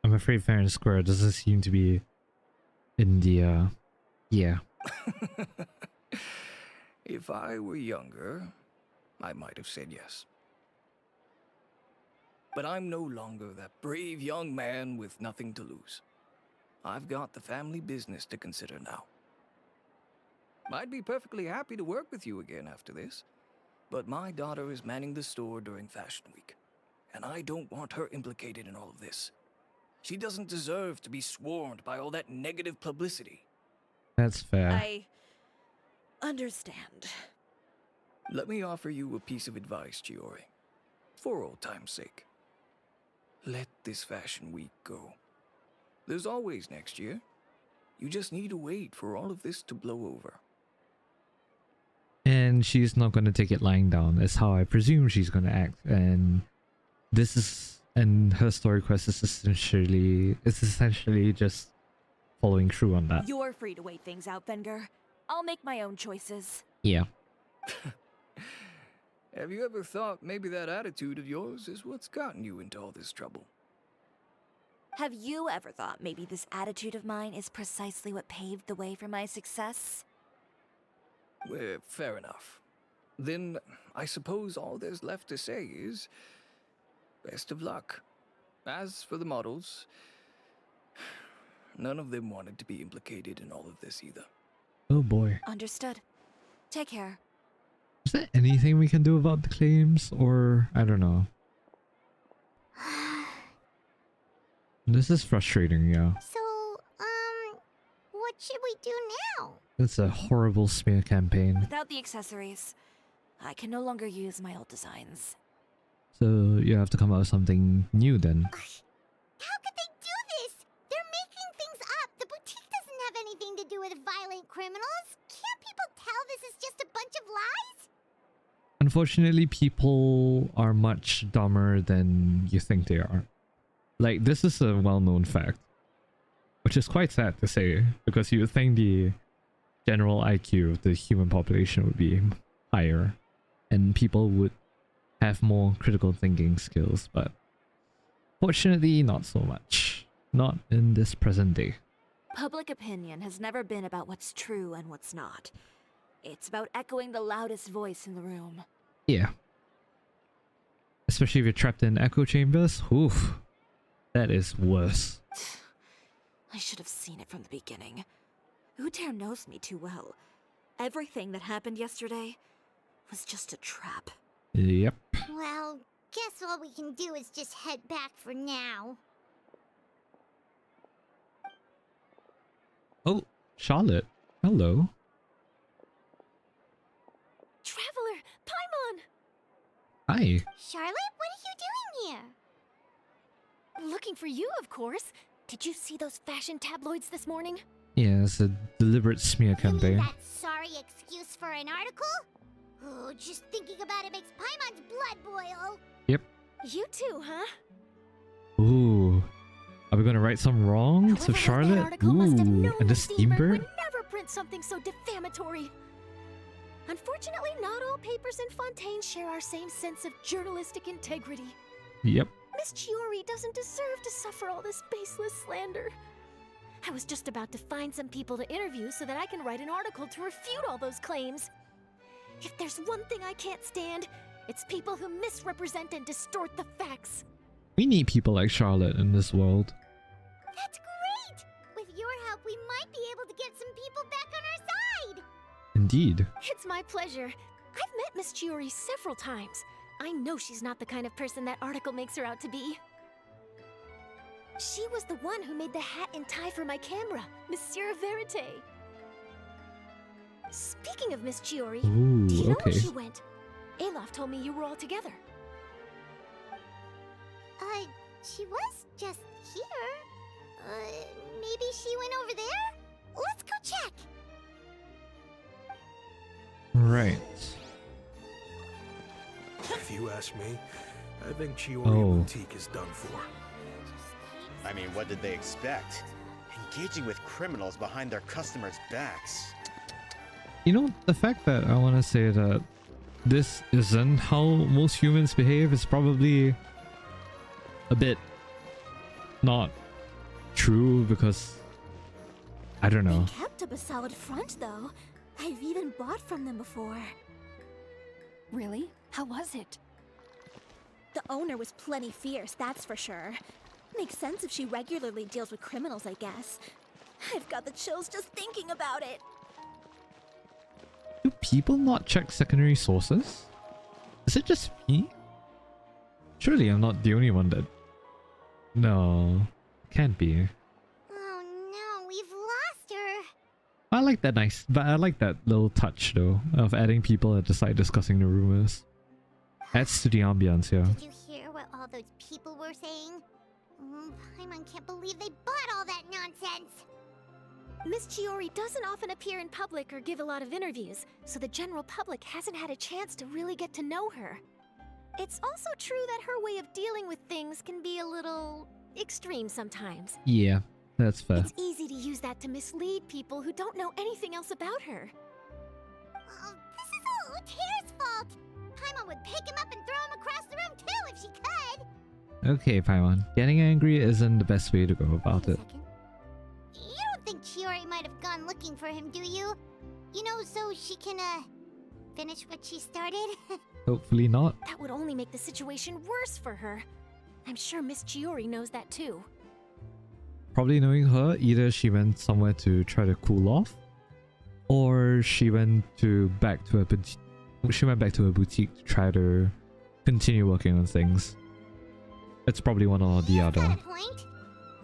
I'm afraid fair and square doesn't seem to be in the, yeah. If I were younger, I might have said yes. But I'm no longer that brave young man with nothing to lose. I've got the family business to consider now. I'd be perfectly happy to work with you again after this, but my daughter is manning the store during Fashion Week, and I don't want her implicated in all of this. She doesn't deserve to be swarmed by all that negative publicity. That's fair. I understand. Let me offer you a piece of advice, Chiori, for old time's sake. Let this Fashion Week go. There's always next year. You just need to wait for all of this to blow over. And she's not going to take it lying down. That's how I presume she's going to act. And this is, and her story quest is essentially just following through on that. You're free to wait things out, Venger. I'll make my own choices. Yeah. Have you ever thought maybe that attitude of yours is what's gotten you into all this trouble? Have you ever thought maybe this attitude of mine is precisely what paved the way for my success? Well, fair enough. Then I suppose all there's left to say is best of luck. As for the models, none of them wanted to be implicated in all of this either. Oh boy. Understood. Take care. Is there anything we can do about the claims? Or, I don't know. This is frustrating, yeah. So, what should we do now? It's a horrible smear campaign. Without the accessories, I can no longer use my old designs. So you have to come up with something new then. How could they do this? They're making things up. The boutique doesn't have anything to do with violent criminals. Can't people tell this is just a bunch of lies? Unfortunately, people are much dumber than you think they are. Like, this is a well-known fact, which is quite sad to say, because you would think the general IQ of the human population would be higher, and people would have more critical thinking skills, but fortunately not so much. Not in this present day. Public opinion has never been about what's true and what's not. It's about echoing the loudest voice in the room. Yeah. Especially if you're trapped in echo chambers. Oof. That is worse. I should have seen it from the beginning. Uter knows me too well. Everything that happened yesterday was just a trap. Yep. Well, guess all we can do is just head back for now. Oh, Charlotte. Hello. Traveler, Paimon! Hi. Charlotte, what are you doing here? Looking for you, of course. Did you see those fashion tabloids this morning? Yeah, it's a deliberate smear You mean campaign. that sorry excuse for an article? Oh, just thinking about it makes Paimon's blood boil. Yep. You too, huh? Ooh. Are we gonna right some wrongs Whoever of wrote that Charlotte? article must have Ooh, known and the the Steambird Steambird? would never print something so defamatory. Unfortunately, not all papers in Fontaine share our same sense of journalistic integrity. Yep. Miss Chiori doesn't deserve to suffer all this baseless slander. I was just about to find some people to interview so that I can write an article to refute all those claims. If there's one thing I can't stand, it's people who misrepresent and distort the facts. We need people like Charlotte in this world. That's great! With your help, we might be able to get some people back on our side! Indeed. It's my pleasure. I've met Miss Chiori several times. I know she's not the kind of person that article makes her out to be. She was the one who made the hat and tie for my camera, Monsieur Verite. Speaking of Miss Chiori, Ooh, do you know okay. where she went? Alof told me you were all together. She was just here. Maybe she went over there? Let's go check! Right. If you ask me, I think Chioriya Oh. Boutique is done for. I mean, what did they expect? Engaging with criminals behind their customers' backs. You know, the fact that I want to say that this isn't how most humans behave is probably a bit not true because I don't know. They kept up a solid front, though. I've even bought from them before. Really? How was it? The owner was plenty fierce, that's for sure. Makes sense if she regularly deals with criminals, I guess. I've got the chills just thinking about it. Do people not check secondary sources? Is it just me? Surely I'm not the only one that... No, can't be. Oh no, we've lost her! I like that I like that little touch though, of adding people at the side discussing the rumors. Adds to the ambiance here. Did you hear what all those people were saying? Paimon can't believe they bought all that nonsense! Miss Chiori doesn't often appear in public or give a lot of interviews, so the general public hasn't had a chance to really get to know her. It's also true that her way of dealing with things can be a little extreme sometimes. Yeah, that's fair. It's easy to use that to mislead people who don't know anything else about her. Oh, this is all Utear's fault! Paimon would pick him up and throw him across the room too if she could! Okay, Paimon. Getting angry isn't the best way to go about Wait a it. second. You don't think Chiori might have gone looking for him, do you? You know, so she can, finish what she started? Hopefully not. That would only make the situation worse for her. I'm sure Miss Chiori knows that too. Probably knowing her, either she went somewhere to try to cool off, or she went back to a boutique to try to continue working on things. It's probably one or the He's other. got a point.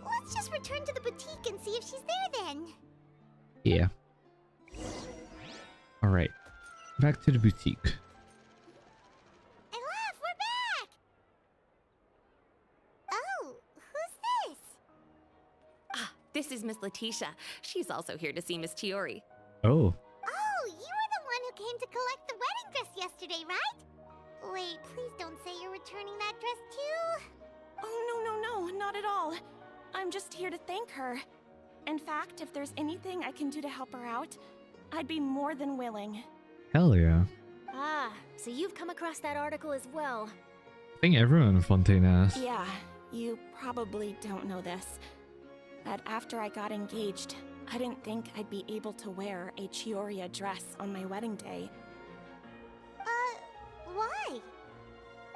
Let's just return to the boutique and see if she's there then. Yeah. Alright. Back to the boutique. And laugh, we're back! Oh, who's this? Ah, this is Miss Letitia. She's also here to see Miss Chiori. Oh. Oh, you were the one who came to collect the wedding dress yesterday, right? Wait, please don't say you're returning that dress too. Oh, no, not at all. I'm just here to thank her. In fact, if there's anything I can do to help her out, I'd be more than willing. Hell yeah. Ah, so you've come across that article as well. I think everyone in Fontaine has. Yeah, you probably don't know this, but after I got engaged, I didn't think I'd be able to wear a Chioriya dress on my wedding day. Why?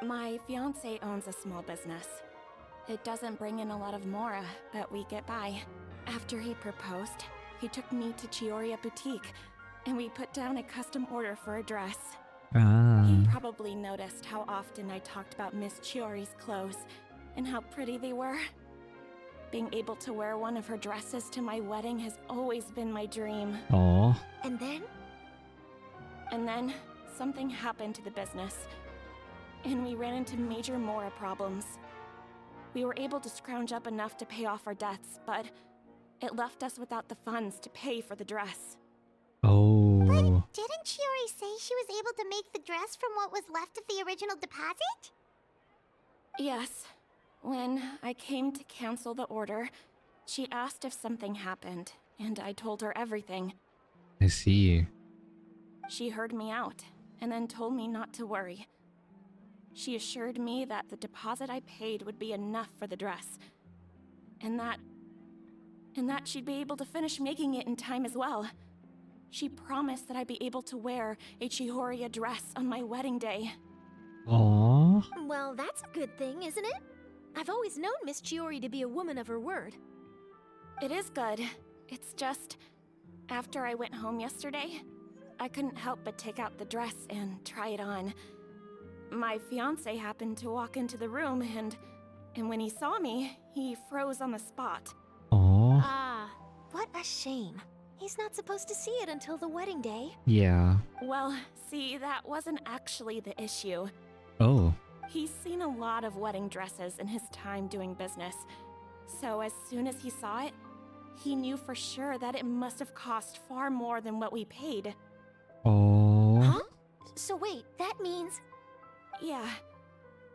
My fiancé owns a small business. It doesn't bring in a lot of mora, but we get by. After he proposed, he took me to Chioriya Boutique, and we put down a custom order for a dress. Ah. He probably noticed how often I talked about Miss Chiori's clothes, and how pretty they were. Being able to wear one of her dresses to my wedding has always been my dream. Aww. And then? And then, something happened to the business. And we ran into major Mora problems. We were able to scrounge up enough to pay off our debts, but it left us without the funds to pay for the dress. Oh. But didn't Chiori say she was able to make the dress from what was left of the original deposit? Yes. When I came to cancel the order, she asked if something happened, and I told her everything. I see. She heard me out, and then told me not to worry. She assured me that the deposit I paid would be enough for the dress, and that she'd be able to finish making it in time as well. She promised that I'd be able to wear a Chioriya dress on my wedding day. Aww. Well, that's a good thing, isn't it? I've always known Miss Chiori to be a woman of her word. It is good. It's just, after I went home yesterday, I couldn't help but take out the dress and try it on. My fiancé happened to walk into the room and when he saw me, he froze on the spot. Aww. Ah, what a shame. He's not supposed to see it until the wedding day. Yeah. Well, see, that wasn't actually the issue. Oh. He's seen a lot of wedding dresses in his time doing business. So as soon as he saw it, he knew for sure that it must have cost far more than what we paid. Oh. Huh? So wait, that means... Yeah.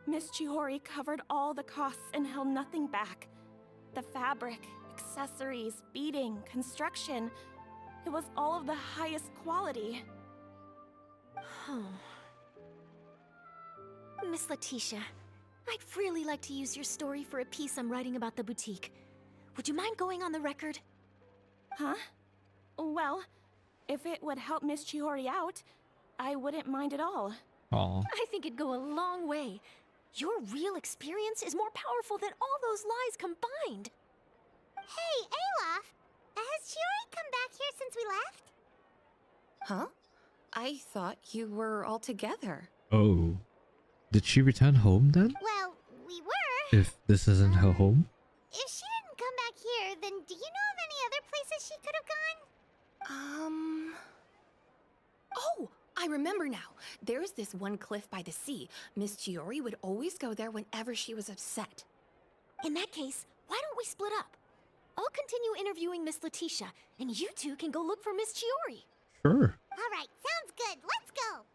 Miss Chiori covered all the costs and held nothing back. The fabric, accessories, beading, construction. It was all of the highest quality. Miss Letitia, I'd really like to use your story for a piece I'm writing about the boutique. Would you mind going on the record? Huh? Well, if it would help Miss Chiori out, I wouldn't mind at all. Aww. I think it'd go a long way. Your real experience is more powerful than all those lies combined. Hey, Olaf! Has Chiori come back here since we left? Huh? I thought you were all together. Oh. Did she return home then? Well, we were. If this isn't her home? If she didn't come back here, then do you know of any other places she could have gone? Oh, I remember now. There's this one cliff by the sea. Miss Chiori would always go there whenever she was upset. In that case, why don't we split up? I'll continue interviewing Miss Letitia, and you two can go look for Miss Chiori. Sure. All right, sounds good. Let's go.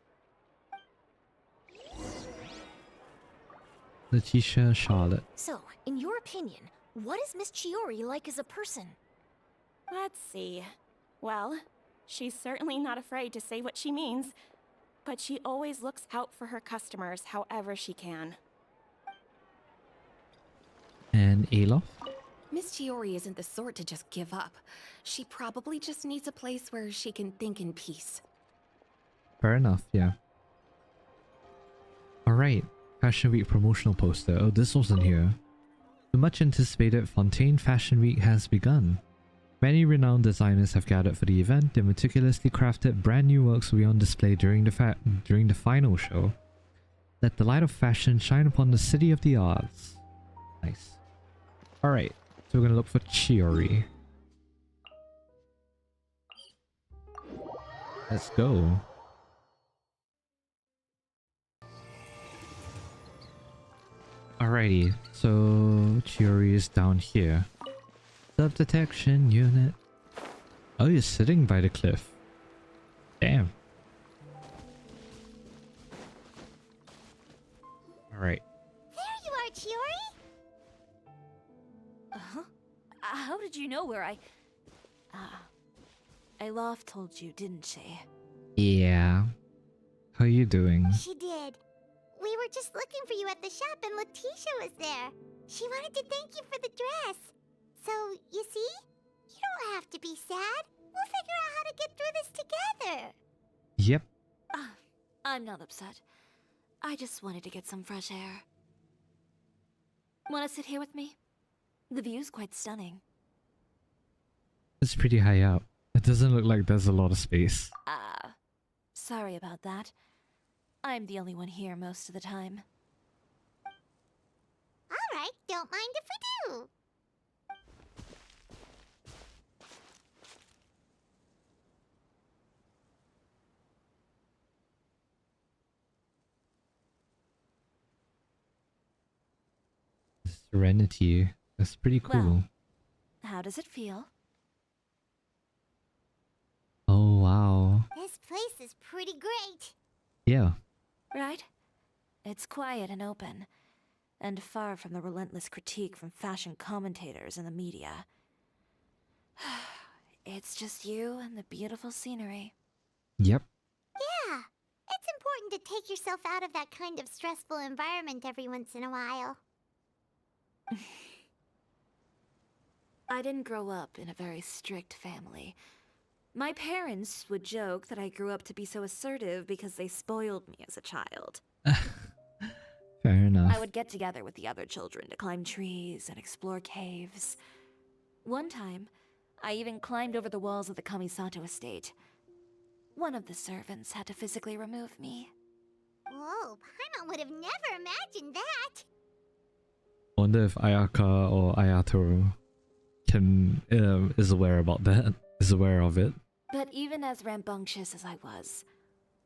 Letitia, Charlotte. So, in your opinion, what is Miss Chiori like as a person? Let's see. Well, she's certainly not afraid to say what she means, but she always looks out for her customers however she can. And Alof? Miss Chiori isn't the sort to just give up. She probably just needs a place where she can think in peace. Fair enough, yeah. Alright, Fashion Week promotional poster. Oh, this wasn't here. The much anticipated Fontaine Fashion Week has begun. Many renowned designers have gathered for the event. Their meticulously crafted brand new works will be on display during the final show. Let the light of fashion shine upon the city of the arts. Nice. Alright, so we're gonna look for Chiori. Let's go. Alrighty, so Chiori is down here. Sub-detection unit. Oh, you're sitting by the cliff. Damn. Alright. There you are, Chiori! Uh-huh. How did you know where I... Alof told you, didn't she? Yeah. How you doing? She did. We were just looking for you at the shop and Letitia was there. She wanted to thank you for the dress. So, you see? You don't have to be sad. We'll figure out how to get through this together. Yep. I'm not upset. I just wanted to get some fresh air. Wanna sit here with me? The view's quite stunning. It's pretty high up. It doesn't look like there's a lot of space. Sorry about that. I'm the only one here most of the time. Alright, don't mind if we do. Serenity. That's pretty cool. Well, how does it feel? Oh, wow. This place is pretty great. Yeah. Right? It's quiet and open, and far from the relentless critique from fashion commentators and the media. It's just you and the beautiful scenery. Yep. Yeah, it's important to take yourself out of that kind of stressful environment every once in a while. I didn't grow up in a very strict family. My parents would joke that I grew up to be so assertive because they spoiled me as a child. Fair enough. I would get together with the other children to climb trees and explore caves. One time, I even climbed over the walls of the Kamisato estate. One of the servants had to physically remove me. Whoa, Paimon would have never imagined that. I wonder if Ayaka or Ayato is aware about that. Is aware of it. But even as rambunctious as I was,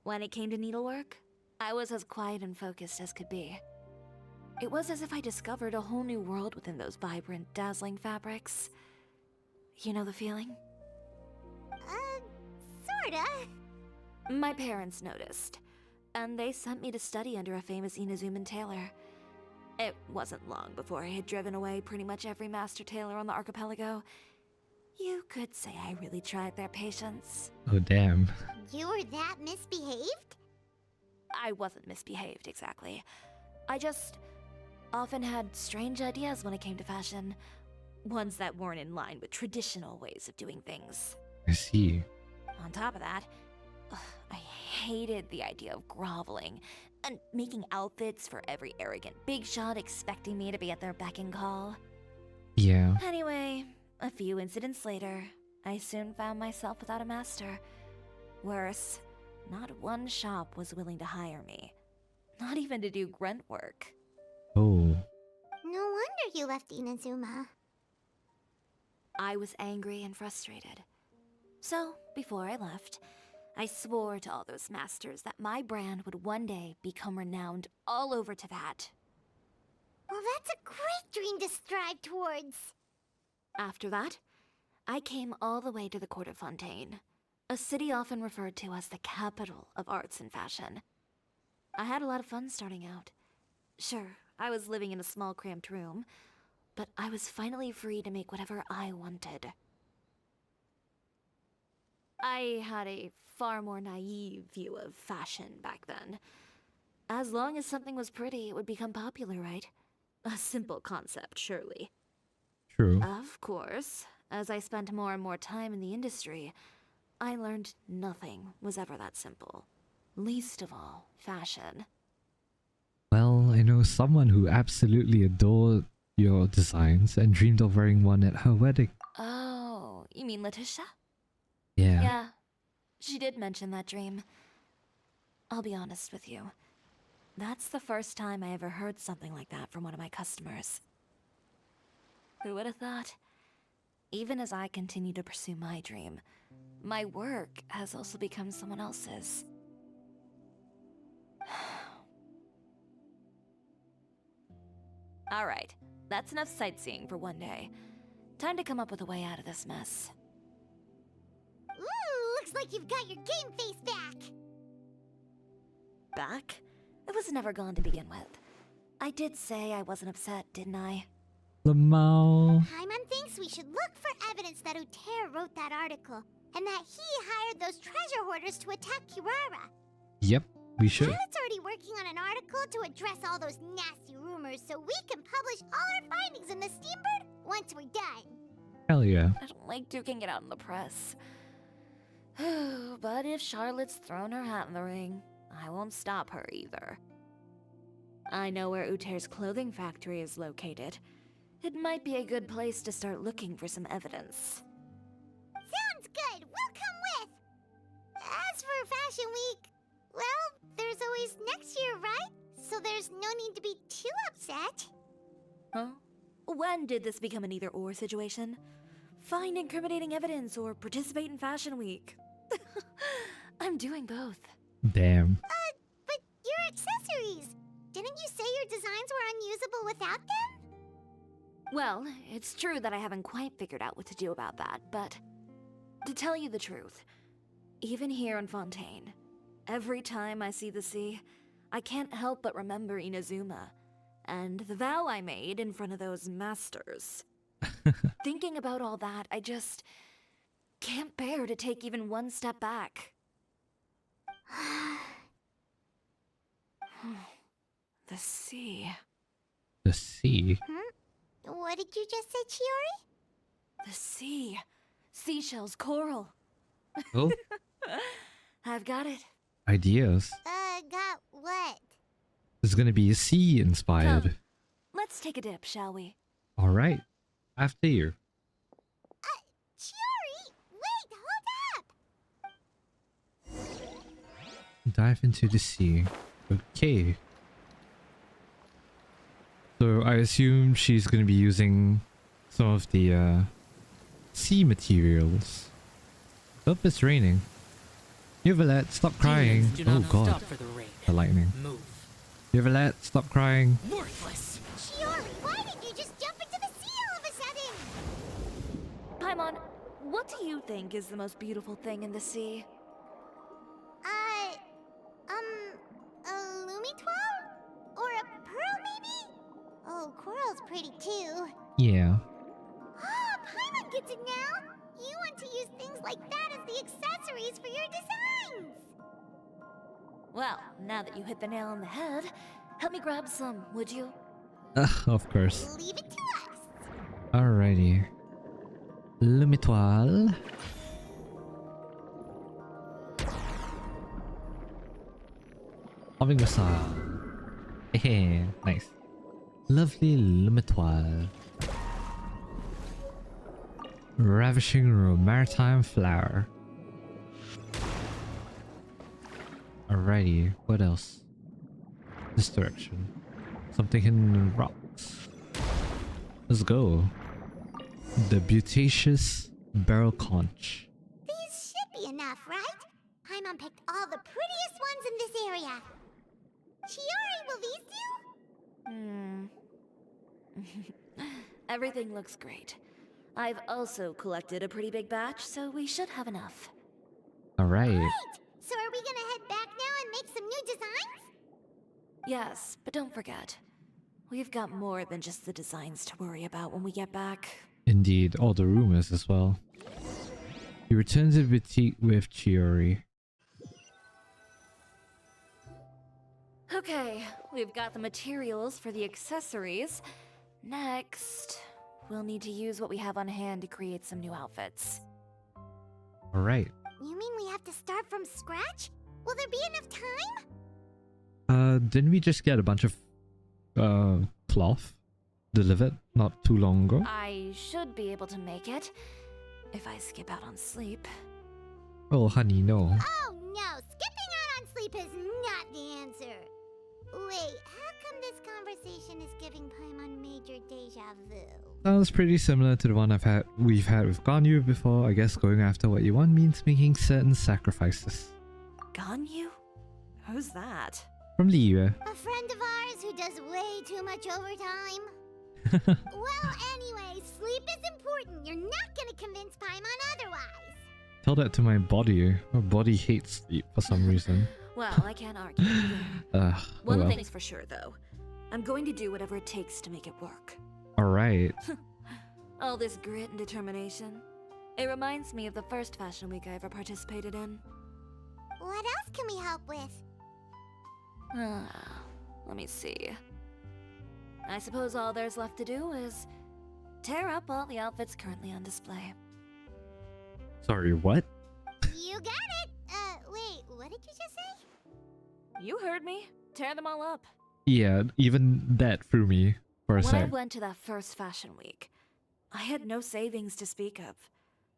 when it came to needlework, I was as quiet and focused as could be. It was as if I discovered a whole new world within those vibrant, dazzling fabrics. You know the feeling? Sorta. My parents noticed, and they sent me to study under a famous Inazuman tailor. It wasn't long before I had driven away pretty much every master tailor on the archipelago. You could say I really tried their patience. Oh, damn. You were that misbehaved? I wasn't misbehaved, exactly. I just often had strange ideas when it came to fashion. Ones that weren't in line with traditional ways of doing things. I see. On top of that, I hated the idea of groveling and making outfits for every arrogant big shot expecting me to be at their beck and call. Yeah. Anyway, a few incidents later, I soon found myself without a master. Worse, not one shop was willing to hire me. Not even to do grunt work. Oh. No wonder you left Inazuma. I was angry and frustrated. So, before I left, I swore to all those masters that my brand would one day become renowned all over Teyvat. Well, that's a great dream to strive towards. After that, I came all the way to the court of Fontaine, a city often referred to as the capital of arts and fashion. I had a lot of fun starting out. Sure, I was living in a small cramped room, but I was finally free to make whatever I wanted. I had a far more naive view of fashion back then. As long as something was pretty, it would become popular, right? A simple concept, surely. True. Of course, as I spent more and more time in the industry, I learned nothing was ever that simple. Least of all, fashion. Well, I know someone who absolutely adored your designs and dreamed of wearing one at her wedding. Oh, you mean Letitia? Yeah. Yeah, she did mention that dream. I'll be honest with you. That's the first time I ever heard something like that from one of my customers. Who would have thought? Even as I continue to pursue my dream, my work has also become someone else's. Alright, that's enough sightseeing for one day. Time to come up with a way out of this mess. Ooh, looks like you've got your game face back. Back? It was never gone to begin with. I did say I wasn't upset, didn't I? Lamau. Paimon thinks we should look for evidence that Uter wrote that article, and that he hired those treasure hoarders to attack Chioriya. Yep, we should. Charlotte's already working on an article to address all those nasty rumors so we can publish all our findings in the Steambird once we're done. Hell yeah. I don't like duking it out in the press. But if Charlotte's thrown her hat in the ring, I won't stop her either. I know where Uter's clothing factory is located. It might be a good place to start looking for some evidence. Sounds good. We'll come with. As for Fashion Week, well, there's always next year, right? So there's no need to be too upset. Huh? When did this become an either-or situation? Find incriminating evidence or participate in Fashion Week. I'm doing both. Damn. But your accessories! Didn't you say your designs were unusable without them? Well, it's true that I haven't quite figured out what to do about that, but to tell you the truth, even here in Fontaine, every time I see the sea, I can't help but remember Inazuma and the vow I made in front of those masters. Thinking about all that, I just can't bear to take even one step back. The sea. The sea? What did you just say, Chiori? The sea. Seashells, coral. Oh? I've got it. Ideas. Got what? It's gonna be sea inspired. Come, let's take a dip, shall we? Alright. After you. Chiori! Wait, hold up! Dive into the sea. Okay. So I assume she's gonna be using some of the sea materials. Oh, it's raining. Yuvalet, stop crying. Do Oh not god. stop for the rain. The lightning. Move. Yuvalet, stop crying. Worthless. Chiori, why did you just jump into the sea all of a sudden? Paimon, what do you think is the most beautiful thing in the sea? A Lumitwal? Or a pearl, maybe? Oh, coral's pretty too. Yeah. Ah, Paimon gets it now! You want to use things like that as the accessories for your designs! Well, now that you hit the nail on the head, help me grab some, would you? Of course. Leave it to us! Alrighty. Lumitoile. Having missile. Hey, nice. Lovely Lumitoile. Ravishing maritime flower. Alrighty, what else? This direction. Something in the rocks. Let's go. The Butaceous Barrel Conch. These should be enough, right? Paimon picked all the prettiest ones in this area. Chiori, will these do? Everything looks great. I've also collected a pretty big batch, so we should have enough. Alright. Great! So are we gonna head back now and make some new designs? Yes, but don't forget, we've got more than just the designs to worry about when we get back. Indeed, all the rumors as well. He returns to the boutique with Chiori. Okay, we've got the materials for the accessories. Next, we'll need to use what we have on hand to create some new outfits. Alright. You mean we have to start from scratch? Will there be enough time? Didn't we just get a bunch of cloth delivered not too long ago? I should be able to make it if I skip out on sleep. Oh, honey, no. Oh no, skipping out on sleep is not the answer. Wait, how come this conversation is giving Paimon major deja vu? Sounds pretty similar to the one we've had with Ganyu before. I guess going after what you want means making certain sacrifices. Ganyu? Who's that? From Liyue. A friend of ours who does way too much overtime. Well, anyway, sleep is important. You're not gonna convince Paimon otherwise. Tell that to my body. My body hates sleep for some reason. Well, I can't argue. One thing's for sure, though. I'm going to do whatever it takes to make it work. Alright. All this grit and determination. It reminds me of the first fashion week I ever participated in. What else can we help with? Let me see. I suppose all there's left to do is tear up all the outfits currently on display. Sorry, what? You got it! Wait, what did you just say? You heard me. Tear them all up. Yeah, even that threw me for a When I sec. went to that first fashion week, I had no savings to speak of.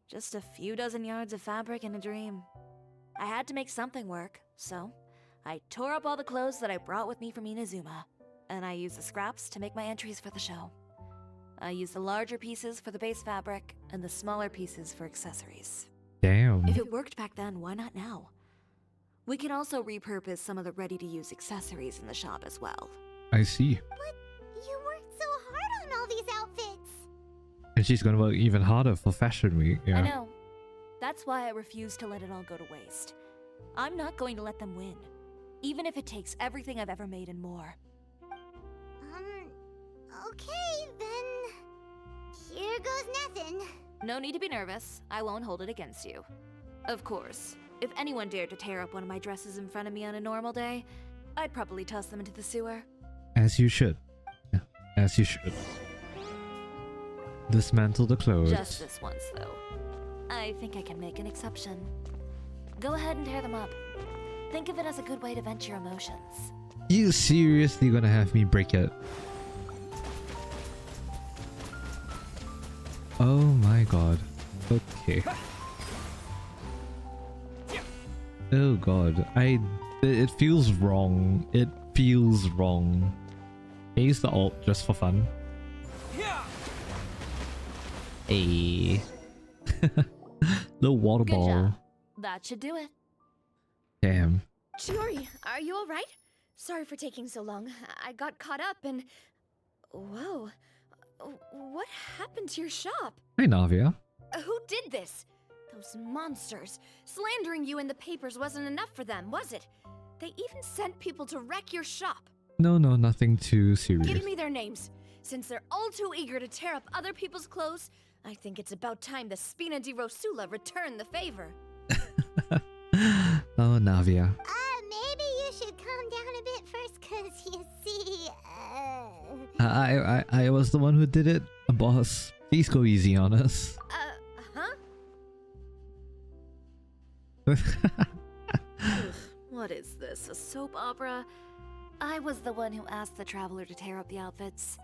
Just a few dozen yards of fabric and a dream. I had to make something work, so I tore up all the clothes that I brought with me from Inazuma, and I used the scraps to make my entries for the show. I used the larger pieces for the base fabric, and the smaller pieces for accessories. Damn. If it worked back then, why not now? We can also repurpose some of the ready-to-use accessories in the shop as well. I see. But you worked so hard on all these outfits! And she's gonna work even harder for Fashion Week, yeah. I know. That's why I refuse to let it all go to waste. I'm not going to let them win, even if it takes everything I've ever made and more. Okay, then... Here goes nothing. No need to be nervous. I won't hold it against you. Of course, if anyone dared to tear up one of my dresses in front of me on a normal day, I'd probably toss them into the sewer. As you should. Yeah, as you should. Dismantle the clothes. Just this once, though. I think I can make an exception. Go ahead and tear them up. Think of it as a good way to vent your emotions. You seriously gonna have me break it? Oh my god. Okay. Oh god. It feels wrong. It feels wrong. I use the ult just for fun. Hey. The water Good ball. job. That should do it. Damn. Chiori, are you alright? Sorry for taking so long. I got caught up and... Whoa. What happened to your shop? Hey, Navia. Who did this? Those monsters. Slandering you in the papers wasn't enough for them, was it? They even sent people to wreck your shop. No, nothing too serious. Give me their names. Since they're all too eager to tear up other people's clothes, I think it's about time the Spina di Rosula return the favor. Oh, Navia. Maybe you should calm down a bit first, cause you see, I was the one who did it, boss. Please go easy on us. Huh? What is this, a soap opera? I was the one who asked the traveler to tear up the outfits.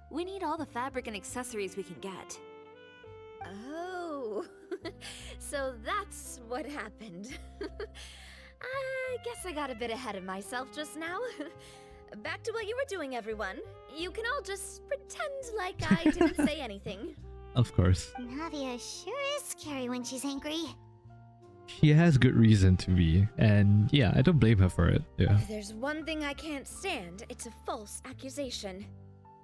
We need all the fabric and accessories we can get. Oh, so that's what happened. I guess I got a bit ahead of myself just now. Back to what you were doing, everyone. You can all just pretend like I didn't say anything. Of course. Navia sure is scary when she's angry. She has good reason to be, and yeah, I don't blame her for it. Yeah. If there's one thing I can't stand, it's a false accusation.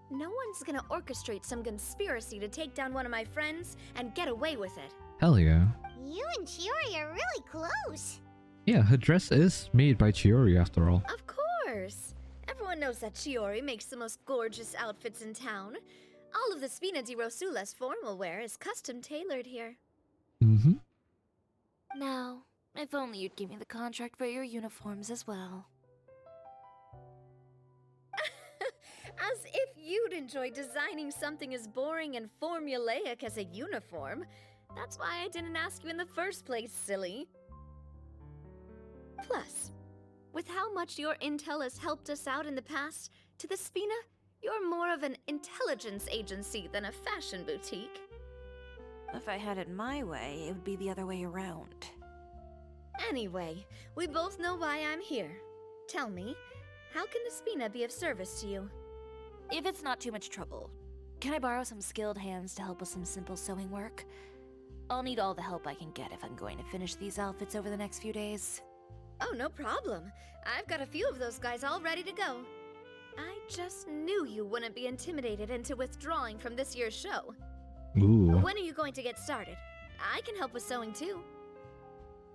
No one's gonna orchestrate some conspiracy to take down one of my friends and get away with it. Hell yeah. You and Chiori are really close. Yeah, her dress is made by Chiori after all. Of course. Everyone knows that Chiori makes the most gorgeous outfits in town. All of the Spina di Rosula's formal wear is custom tailored here. Mm-hmm. Now, if only you'd give me the contract for your uniforms as well. As if you'd enjoy designing something as boring and formulaic as a uniform. That's why I didn't ask you in the first place, silly. Plus, with how much your intel has helped us out in the past, to the Spina, you're more of an intelligence agency than a fashion boutique. If I had it my way, it would be the other way around. Anyway, we both know why I'm here. Tell me, how can the Spina be of service to you? If it's not too much trouble, can I borrow some skilled hands to help with some simple sewing work? I'll need all the help I can get if I'm going to finish these outfits over the next few days. Oh, no problem. I've got a few of those guys all ready to go. I just knew you wouldn't be intimidated into withdrawing from this year's show. Ooh. When are you going to get started? I can help with sewing too.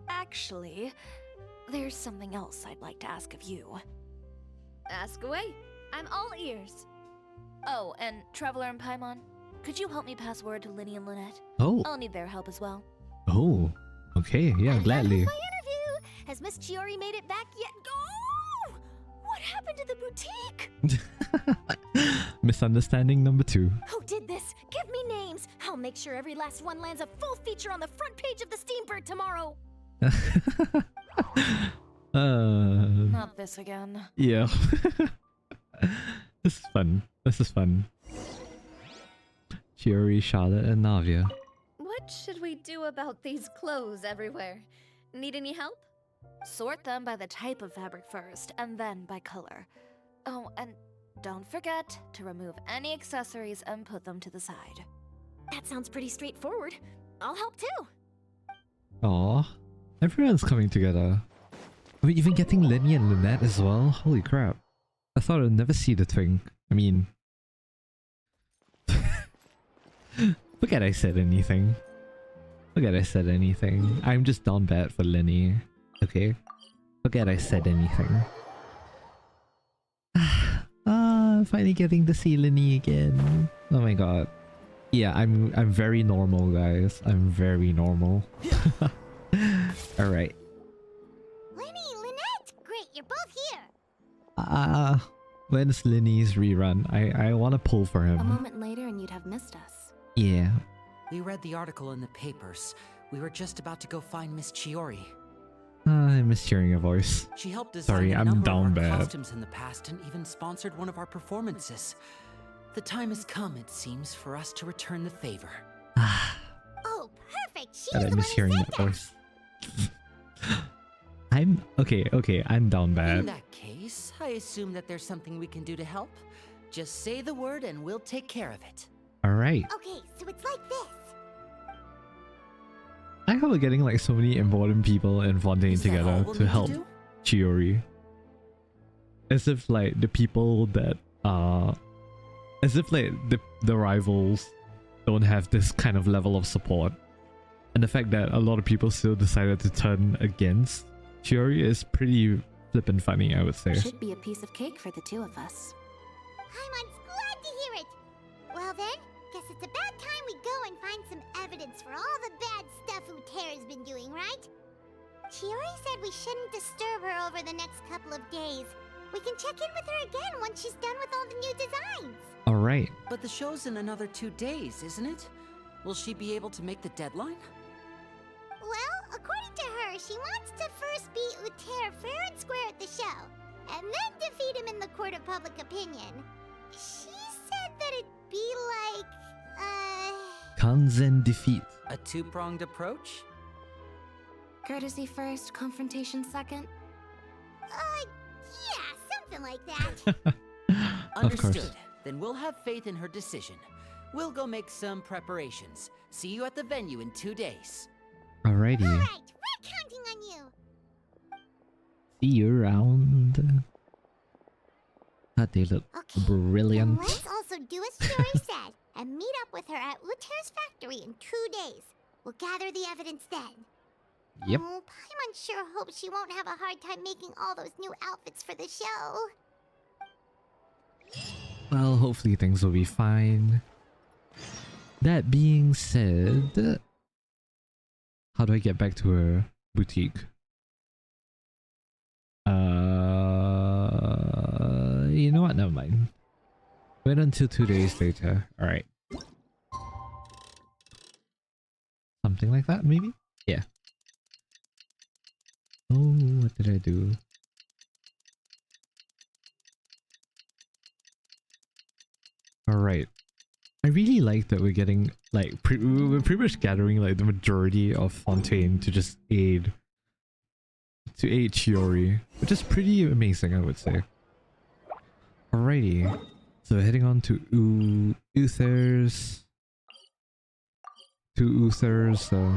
Actually, there's something else I'd like to ask of you. Ask away. I'm all ears. Oh, and Traveler and Paimon, could you help me pass word to LYNEY and Lynette? Oh. I'll need their help as well. Oh. Okay, yeah, gladly. My interview! Has Miss Chiori made it back yet? Oh! What happened to the boutique? Misunderstanding number 2. Who did this? Give me names. I'll make sure every last one lands a full feature on the front page of the Steambird tomorrow. Not this again. Yeah. This is fun. This is fun. Chiori, Charlotte, and Navia. What should we do about these clothes everywhere? Need any help? Sort them by the type of fabric first, and then by color. Oh, and don't forget to remove any accessories and put them to the side. That sounds pretty straightforward. I'll help too. Aw. Everyone's coming together. We're even getting LYNEY and Lynette as well? Holy crap. I thought I'd never see the thing. I mean... Forget I said anything. Forget I said anything. I'm just down bad for LYNEY. Okay? Forget I said anything. Finally getting to see LYNEY again. Oh my god. Yeah, I'm very normal, guys. I'm very normal. Alright. LYNEY, Lynette! Great, you're both here! When's LYNEY's rerun? I wanna pull for him. A moment later and you'd have missed us. Yeah. We read the article in the papers. We were just about to go find Miss Chiori. I miss hearing your voice. She helped design Sorry, a I'm number down of our bad. costumes in the past and even sponsored one of our performances. The time has come, it seems, for us to return the favor. Oh, perfect! She's I the miss one hearing who that sent us! voice. I'm okay, I'm down In bad. that case, I assume that there's something we can do to help. Just say the word and we'll take care of it. Alright. Okay, so it's like this. I how we're getting like so many important people in Fontaine Is that all together we'll to need help do? Chiori. As if like the people that as if like the rivals don't have this kind of level of support. And the fact that a lot of people still decided to turn against Chiori is pretty flippin' funny, I would say. Should be a piece of cake for the two of us. Paimon's glad to hear it! Well then, guess it's about time we go and find some evidence for all the bad stuff Utera's been doing, right? Chiori said we shouldn't disturb her over the next couple of days. We can check in with her again once she's done with all the new designs. Alright. But the show's in another 2 days, isn't it? Will she be able to make the deadline? Well, according to her, she wants to first beat Utera fair and square at the show, and then defeat him in the court of public opinion. She said that it'd be like, Kanzen defeat. A two-pronged approach? Courtesy first, confrontation second. Yeah, something like that. Understood. Then we'll have faith in her decision. We'll go make some preparations. See you at the venue in 2 days. Alrighty. Alright, we're counting on you. See you around. God, they look brilliant. Let's also do as Chiori said and meet up with her at Utera's factory in 2 days. We'll gather the evidence then. Yep. Oh, Paimon sure hopes she won't have a hard time making all those new outfits for the show. Well, hopefully things will be fine. That being said, how do I get back to her boutique? You know what? Never mind. Wait until 2 days later. Alright. Something like that, maybe? Yeah. Oh, what did I do? Alright. I really like that we're getting, like, we're pretty much gathering, like, the majority of Fontaine to just aid Chiori, which is pretty amazing, I would say. Alrighty. So heading on to Uther's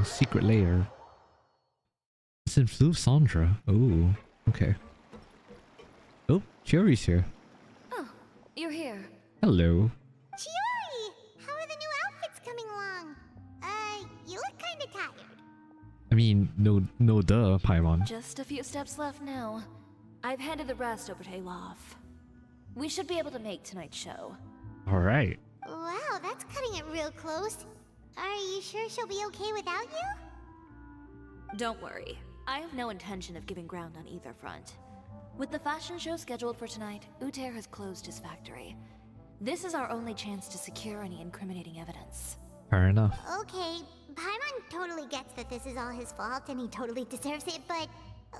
secret lair. It's in Flou Sandra. Oh, okay. Oh, Chiori's here. Oh, you're here. Hello. Chiori! How are the new outfits coming along? You look kinda tired. I mean, no duh, Paimon. Just a few steps left now. I've handed the rest over to Alof. We should be able to make tonight's show. Alright. Wow, that's cutting it real close. Are you sure she'll be okay without you? Don't worry. I have no intention of giving ground on either front. With the fashion show scheduled for tonight, Uther has closed his factory. This is our only chance to secure any incriminating evidence. Fair enough. Okay, Paimon totally gets that this is all his fault and he totally deserves it, but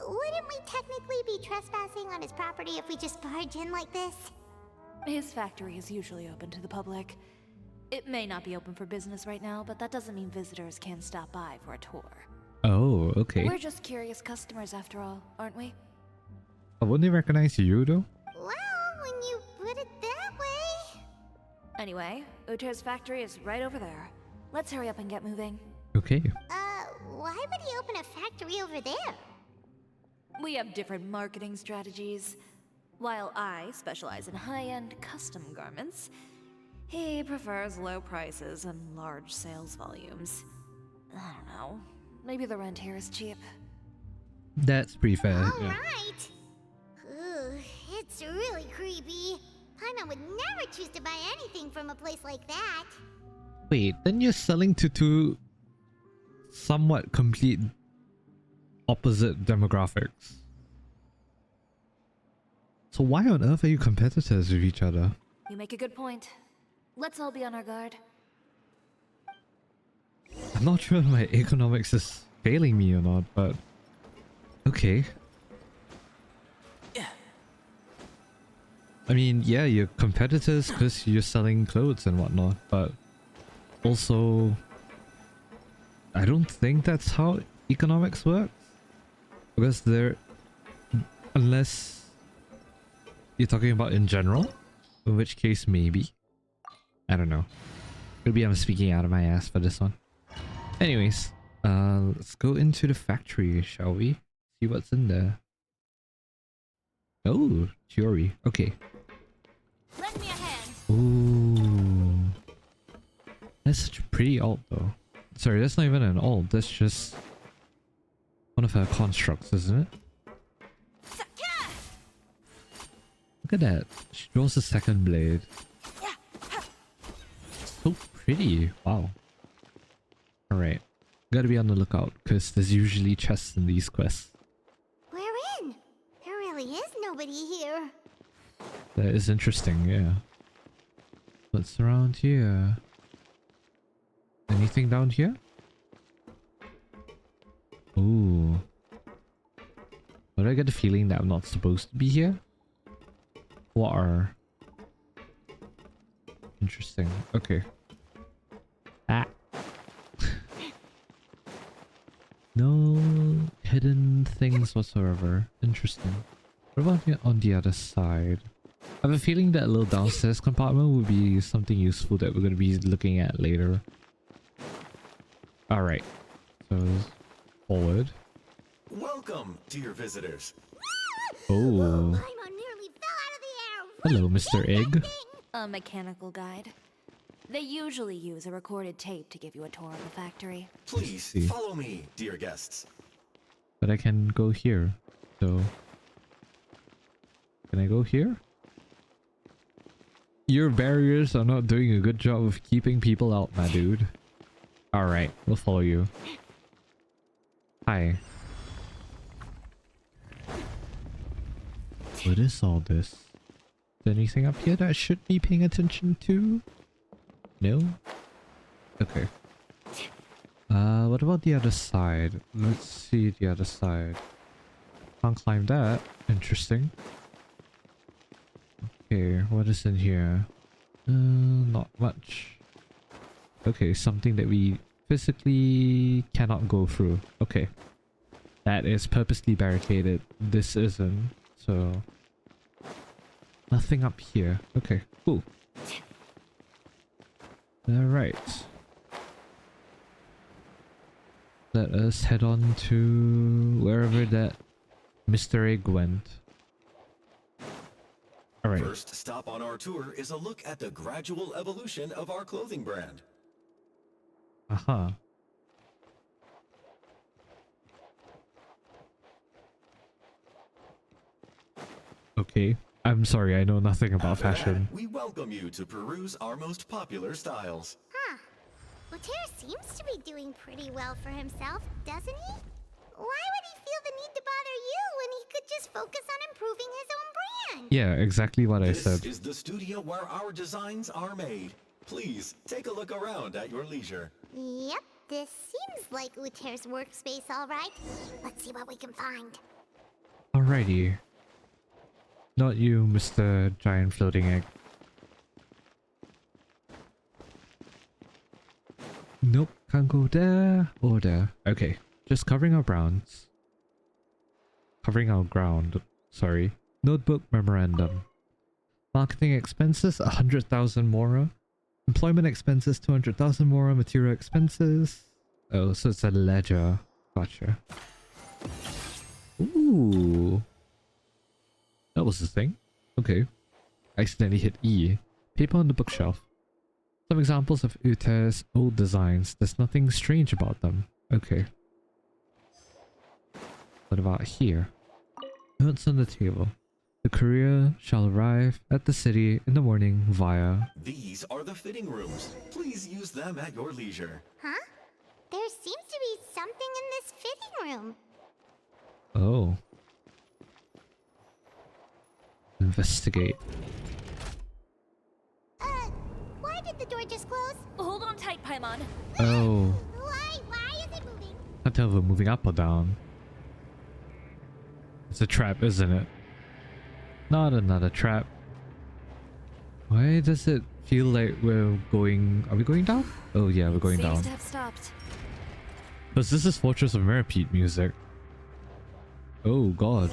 wouldn't we technically be trespassing on his property if we just barge in like this? His factory is usually open to the public. It may not be open for business right now, but that doesn't mean visitors can't stop by for a tour. Oh, okay. We're just curious customers after all, aren't we? Wouldn't they recognize you though? Well, when you put it that way... Anyway, Uther's factory is right over there. Let's hurry up and get moving. Okay. Why would he open a factory over there? We have different marketing strategies. While I specialize in high-end custom garments, He prefers low prices and large sales volumes. I don't know. Maybe the rent here is cheap. That's pretty fair. All Yeah. right. Ugh, it's really creepy. Paimon would never choose to buy anything from a place like that. Wait, then you're selling to two somewhat complete opposite demographics. So why on earth are you competitors with each other? You make a good point. Let's all be on our guard. I'm not sure if my economics is failing me or not, but okay. I mean, yeah, you're competitors because you're selling clothes and whatnot, but also, I don't think that's how economics works. Because unless you're talking about in general, in which case maybe. I don't know. Maybe I'm speaking out of my ass for this one. Anyways, let's go into the factory, shall we? See what's in there. Oh, Chiori. Okay. Lend me a hand. Ooh. That's such a pretty alt though. Sorry, that's not even an alt. That's just one of her constructs, isn't it? Look at that. She draws a second blade. So pretty. Wow. Alright. Gotta be on the lookout, because there's usually chests in these quests. We're in. There really is nobody here. That is interesting, yeah. What's around here? Anything down here? Ooh. But I get the feeling that I'm not supposed to be here? Water. Interesting. Okay. Ah. No hidden things whatsoever. Interesting. What about on the other side? I have a feeling that little downstairs compartment would be something useful that we're going to be looking at later. Alright. So, forward. Welcome, dear visitors. Oh. Paimon nearly fell out of the air. Hello, Mr. Egg. A mechanical guide. They usually use a recorded tape to give you a tour of the factory. Please follow me, dear guests. But I can go here. So, can I go here? Your barriers are not doing a good job of keeping people out, my dude. Alright, we'll follow you. Hi. What is all this? Is there anything up here that I should be paying attention to? No? Okay. What about the other side? Let's see the other side. Can't climb that. Interesting. Okay, what is in here? Not much. Okay, something that we physically cannot go through. Okay. That is purposely barricaded. This isn't. So, nothing up here. Okay, cool. Alright. Let us head on to wherever that Mr. Egg went. Alright. First stop on our tour is a look at the gradual evolution of our clothing brand. Aha. Okay. I'm sorry, I know nothing about After fashion. that, we welcome you to peruse our most popular styles. Huh. Later seems to be doing pretty well for himself, doesn't he? Why would he feel the need to bother you when he could just focus on improving his own brand? Yeah, exactly what I said. This is the studio where our designs are made. Please, take a look around at your leisure. Yep, this seems like Uter's workspace, all right. Let's see what we can find. Alrighty. Not you, Mr. Giant Floating Egg. Nope, can't go there or there. Okay, just covering our grounds. Covering our ground, sorry. Notebook memorandum. Marketing expenses, 100,000 mora. Employment expenses, 200,000 mora. Material expenses. Oh, so it's a ledger. Gotcha. Ooh. That was the thing. Okay. I accidentally hit E. Paper on the bookshelf. Some examples of Uter's old designs. There's nothing strange about them. Okay. What about here? Notes on the table. The courier shall arrive at the city in the morning via... These are the fitting rooms. Please use them at your leisure. Huh? There seems to be something in this fitting room. Oh. Investigate. Why did the door just close? Hold on tight, Paimon. Oh. Why is it moving? Can't tell if we're moving up or down. It's a trap, isn't it? Not another trap. Why does it feel like we're going... Are we going down? Oh yeah, we're going down. Seems to have stopped. Because this is Fortress of Merrepeat music. Oh god.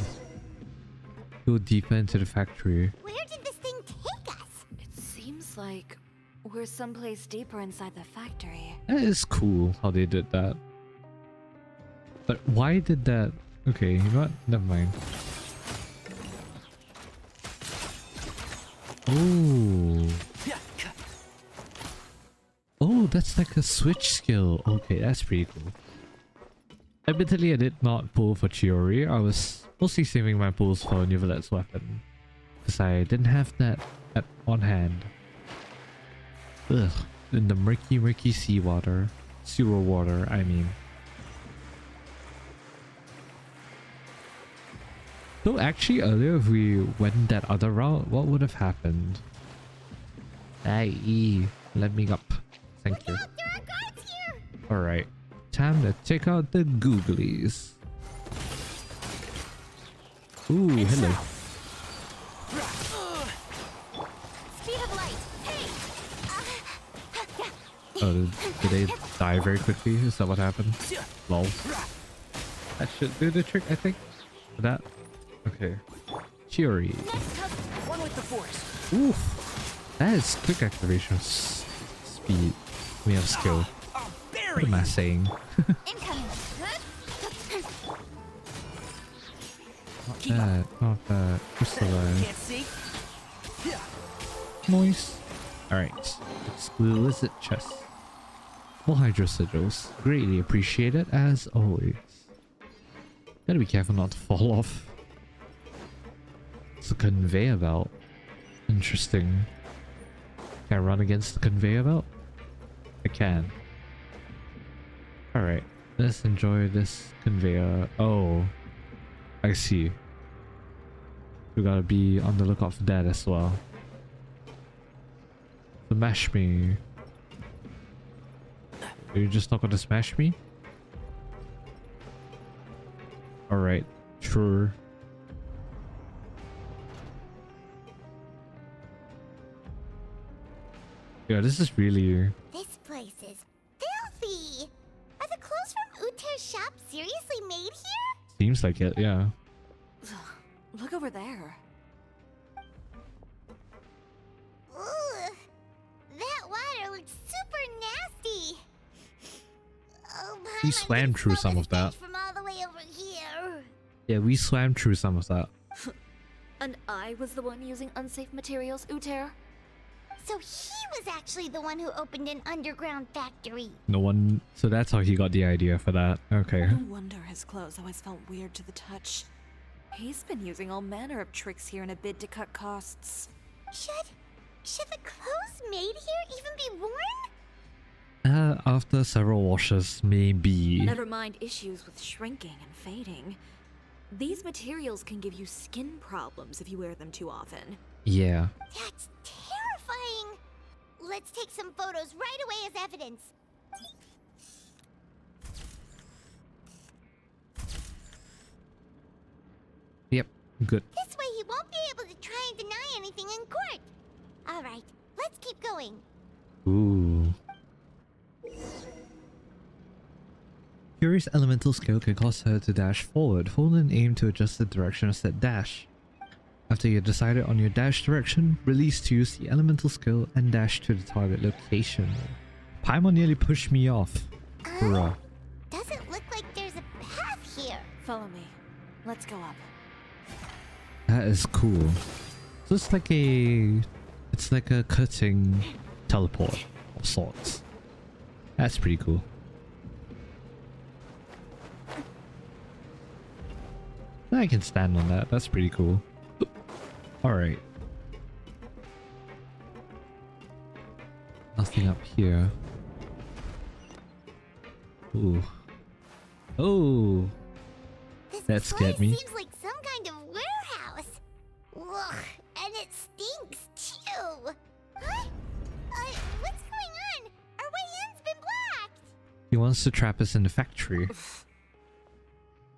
Go deeper into the factory. Where did this thing take us? It seems like we're someplace deeper inside the factory. That is cool how they did that. But why did that... Okay, you know what? Never mind. Oh. Oh, that's like a switch skill. Okay, that's pretty cool. Admittedly, I did not pull for Chiori. I was mostly saving my pulls for Nivelette's weapon. Because I didn't have that on hand. Ugh. In the murky seawater. Sewer water, I mean. So actually earlier if we went that other route, what would have happened? Aye, let me up. Thank you. Alright, time to check out the googlies. Ooh, hello. Speed of light. Hey. Oh, did they die very quickly? Is that what happened? Lol. That should do the trick, I think. That. Okay. Chiori. One with the force. Oof. That is quick activation speed. We have skill. What am I saying? Not bad. Not bad. Crystalline. Noise. Alright. Exquisite chest. More hydro sigils. Greatly appreciated as always. Gotta be careful not to fall off. It's a conveyor belt. Interesting. Can I run against the conveyor belt? I can. Alright. Let's enjoy this conveyor. Oh. I see. We gotta be on the lookout for that as well. Smash me. Are you just not gonna smash me? Alright. Sure. Yeah, this is really... This place is filthy! Are the clothes from Uter's shop seriously made here? Seems like it, yeah. Look over there. Ugh, that water looks super nasty. Oh, We swam through some of that. From all the way over here. Yeah, we swam through some of that. And I was the one using unsafe materials, Uter? So he was actually the one who opened an underground factory. No one... So that's how he got the idea for that. Okay. No wonder his clothes always felt weird to the touch. He's been using all manner of tricks here in a bid to cut costs. Should the clothes made here even be worn? After several washes, maybe. Never mind issues with shrinking and fading. These materials can give you skin problems if you wear them too often. Yeah. That's terrifying. Let's take some photos right away as evidence. Yep, good. This way he won't be able to try and deny anything in court. All right, let's keep going. Ooh. Chiori's elemental skill can cause her to dash forward. Hold and aim to adjust the direction of said dash. After you've decided on your dash direction, release to use the elemental skill and dash to the target location. Paimon nearly pushed me off. Bruh. Doesn't look like there's a path here. Follow me. Let's go up. That is cool. So it's like a cutting teleport. sorts. That's pretty cool. I can stand on that. That's pretty cool. Alright. Nothing up here. Ooh. Oh! That scared me. Seems like some kind of warehouse. Ugh, and it stinks too. Huh? What's going on? Our way in's been blocked. He wants to trap us in the factory.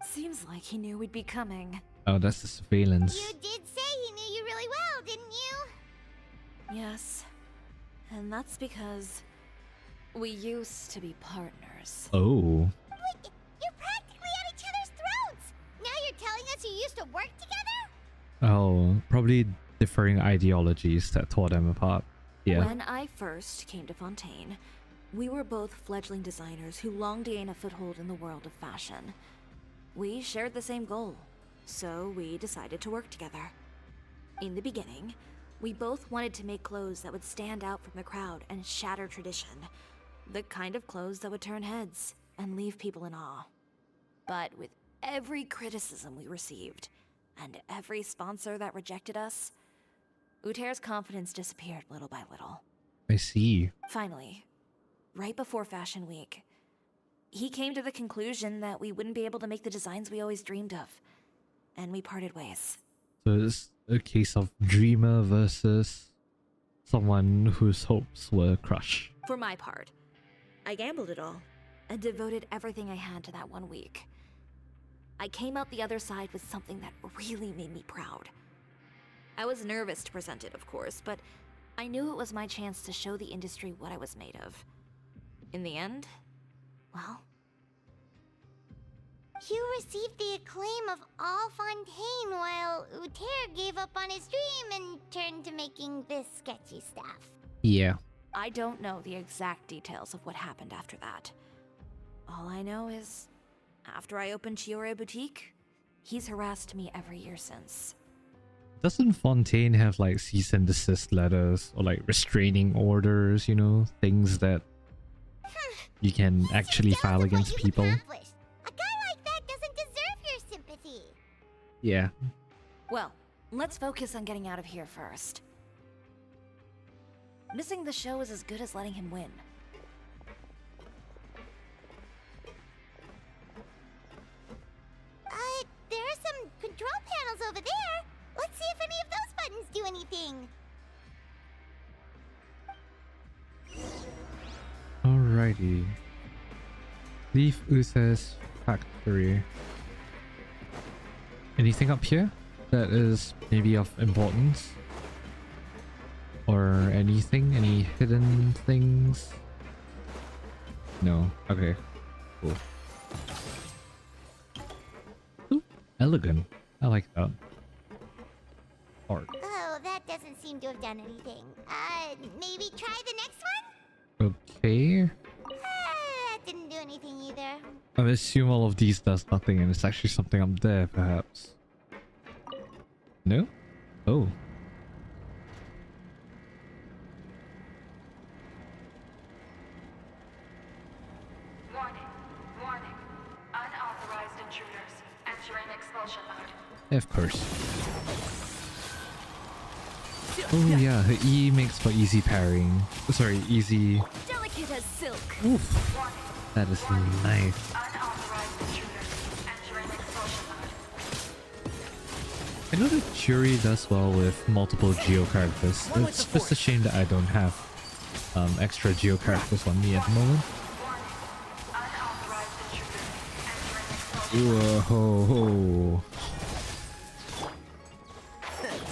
Seems like he knew we'd be coming. Oh, that's the surveillance. You did say he knew you really well, didn't you? Yes. And that's because we used to be partners. Oh. Wait, you're practically at each other's throats. Now you're telling us you used to work together? Oh, probably differing ideologies that tore them apart. Yeah. When I first came to Fontaine, we were both fledgling designers who longed to gain a foothold in the world of fashion. We shared the same goal, so we decided to work together. In the beginning, we both wanted to make clothes that would stand out from the crowd and shatter tradition. The kind of clothes that would turn heads and leave people in awe. But with every criticism we received, and every sponsor that rejected us, Uter's confidence disappeared little by little. I see. Finally, right before Fashion Week, he came to the conclusion that we wouldn't be able to make the designs we always dreamed of, and we parted ways. So it's a case of dreamer versus someone whose hopes were crushed. For my part, I gambled it all, and devoted everything I had to that 1 week. I came out the other side with something that really made me proud. I was nervous to present it, of course, but I knew it was my chance to show the industry what I was made of. In the end, well... You received the acclaim of all Fontaine while Uter gave up on his dream and turned to making this sketchy stuff. Yeah. I don't know the exact details of what happened after that. All I know is, after I opened Chioriya Boutique, he's harassed me every year since. Doesn't Fontaine have like cease and desist letters or like restraining orders, you know, things that you can actually file against people? A guy like that doesn't deserve your sympathy. Yeah. Well, let's focus on getting out of here first. Missing the show is as good as letting him win. There are some control panels over there. Let's see if any of those buttons do anything. Alrighty. Leave Usa's factory. Anything up here that is maybe of importance? Or anything? Any hidden things? No. Okay. Cool. Ooh, elegant. I like that. Art. Oh, that doesn't seem to have done anything. Maybe try the next one? Okay. That didn't do anything either. I assume all of these does nothing and it's actually something up there, perhaps. No? Oh. Warning. Unauthorized intruders entering expulsion mode. Of course. Oh yeah, her E makes for easy parrying. Sorry, easy... Delicate as silk. Oof. That is nice. I know that Chiori does well with multiple Geo characters. It's just a shame that I don't have extra Geo characters on me at the moment. Whoa.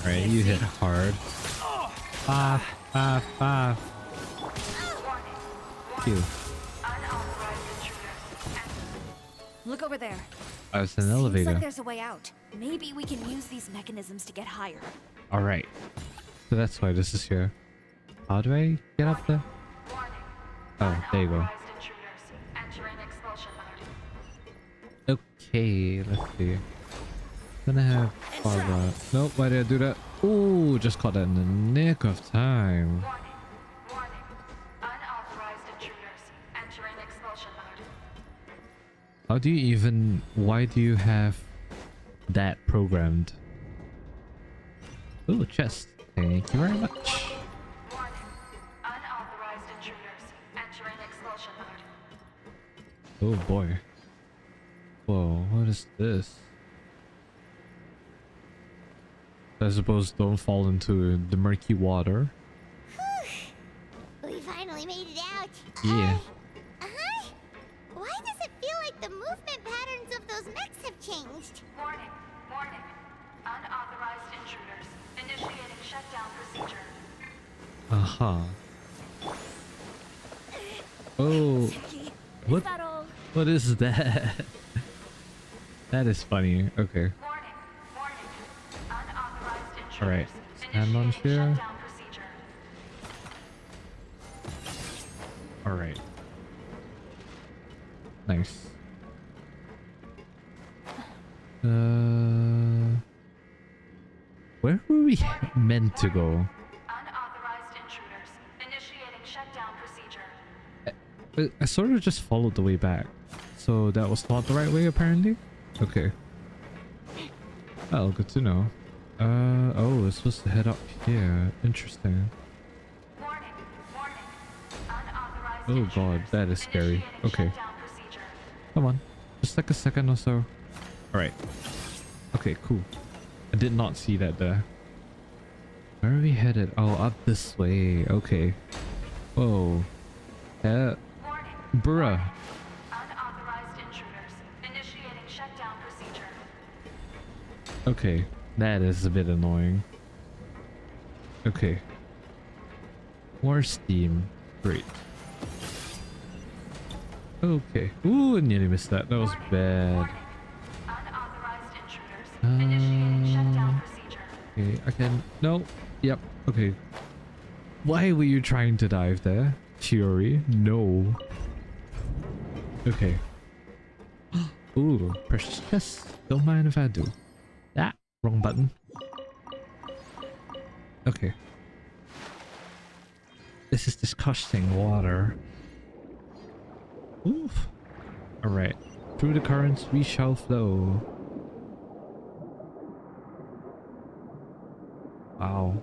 Alright, you hit hard. Phew. Look over there. Oh, it's an Seems elevator. like there's a way out. Maybe we can use these mechanisms to get higher. Alright. So that's why this is here. How do I get up there? Oh, there you go. Okay, let's see. Gonna have Barbara. Nope, why did I do that? Ooh, just caught that in the nick of time. How do you even... Why do you have that programmed? Oh, chest. Thank you very much. Warning. Unauthorized intruders entering expulsion mode. Oh boy. Whoa, what is this? I suppose don't fall into the murky water. We finally made it out. Yeah. Why does it feel like the movement patterns of those mechs have changed? Warning. Warning. Unauthorized intruders initiating shutdown procedure. Aha. Oh. What? What is that? That is funny. Okay. Alright. Stand on here. Alright. Nice. Where were we meant to go? Unauthorized intruders initiating shutdown procedure. I sort of just followed the way back. So that was not the right way apparently? Okay. Oh, good to know. Oh, we're supposed to head up here. Interesting. Oh god, that is scary. Okay. Come on. Just like a second or so. Alright. Okay, cool. I did not see that there. Where are we headed? Oh, up this way. Okay. Whoa. Bruh. Unauthorized intruders initiating shutdown procedure. Okay. That is a bit annoying. Okay. More steam. Great. Okay. Ooh, I nearly missed that. That was bad. Unauthorized intruders initiating shutdown procedure. Okay, I can... No. Yep. Okay. Why were you trying to dive there? Chiori? No. Okay. Ooh, precious chest. Don't mind if I do. Ah, wrong button. Okay. This is disgusting water. Oof. Alright. Through the currents we shall flow. Wow.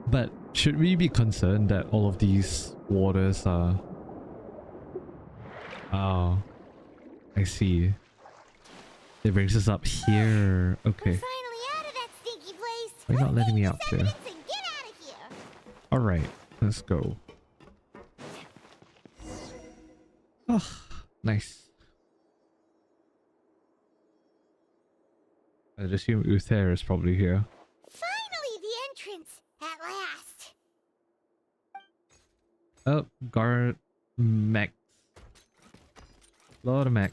But should we be concerned that all of these waters are... Oh. I see. It brings us up here. Okay. Why are you not letting me out here? Alright. Let's go. Oh, nice. I'd assume Uther is probably here. Finally, the entrance at last. Oh, guard mech. Lot of mech.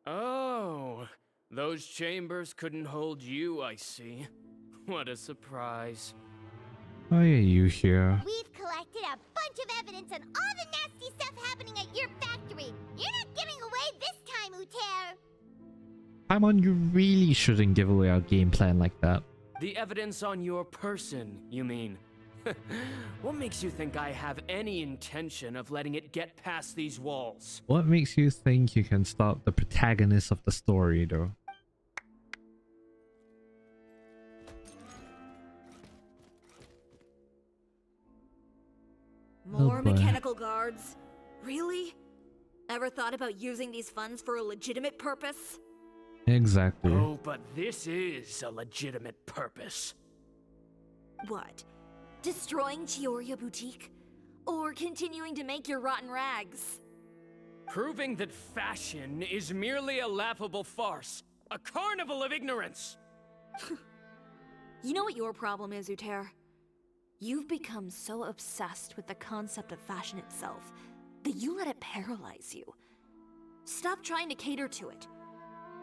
Oh, those chambers couldn't hold you, I see. What a surprise. Why are you here? We've collected a bunch of evidence on all the nasty stuff happening at your factory. You're not getting away this time, Uther. Paimon, you really shouldn't give away our game plan like that. The evidence on your person, you mean? What makes you think I have any intention of letting it get past these walls? What makes you think you can stop the protagonist of the story, though? More mechanical guards? Really? Ever thought about using these funds for a legitimate purpose? Exactly. Oh, but this is a legitimate purpose. What? Destroying Chioriya Boutique? Or continuing to make your rotten rags? Proving that fashion is merely a laughable farce. A carnival of ignorance! You know what your problem is, Uther? You've become so obsessed with the concept of fashion itself that you let it paralyze you. Stop trying to cater to it.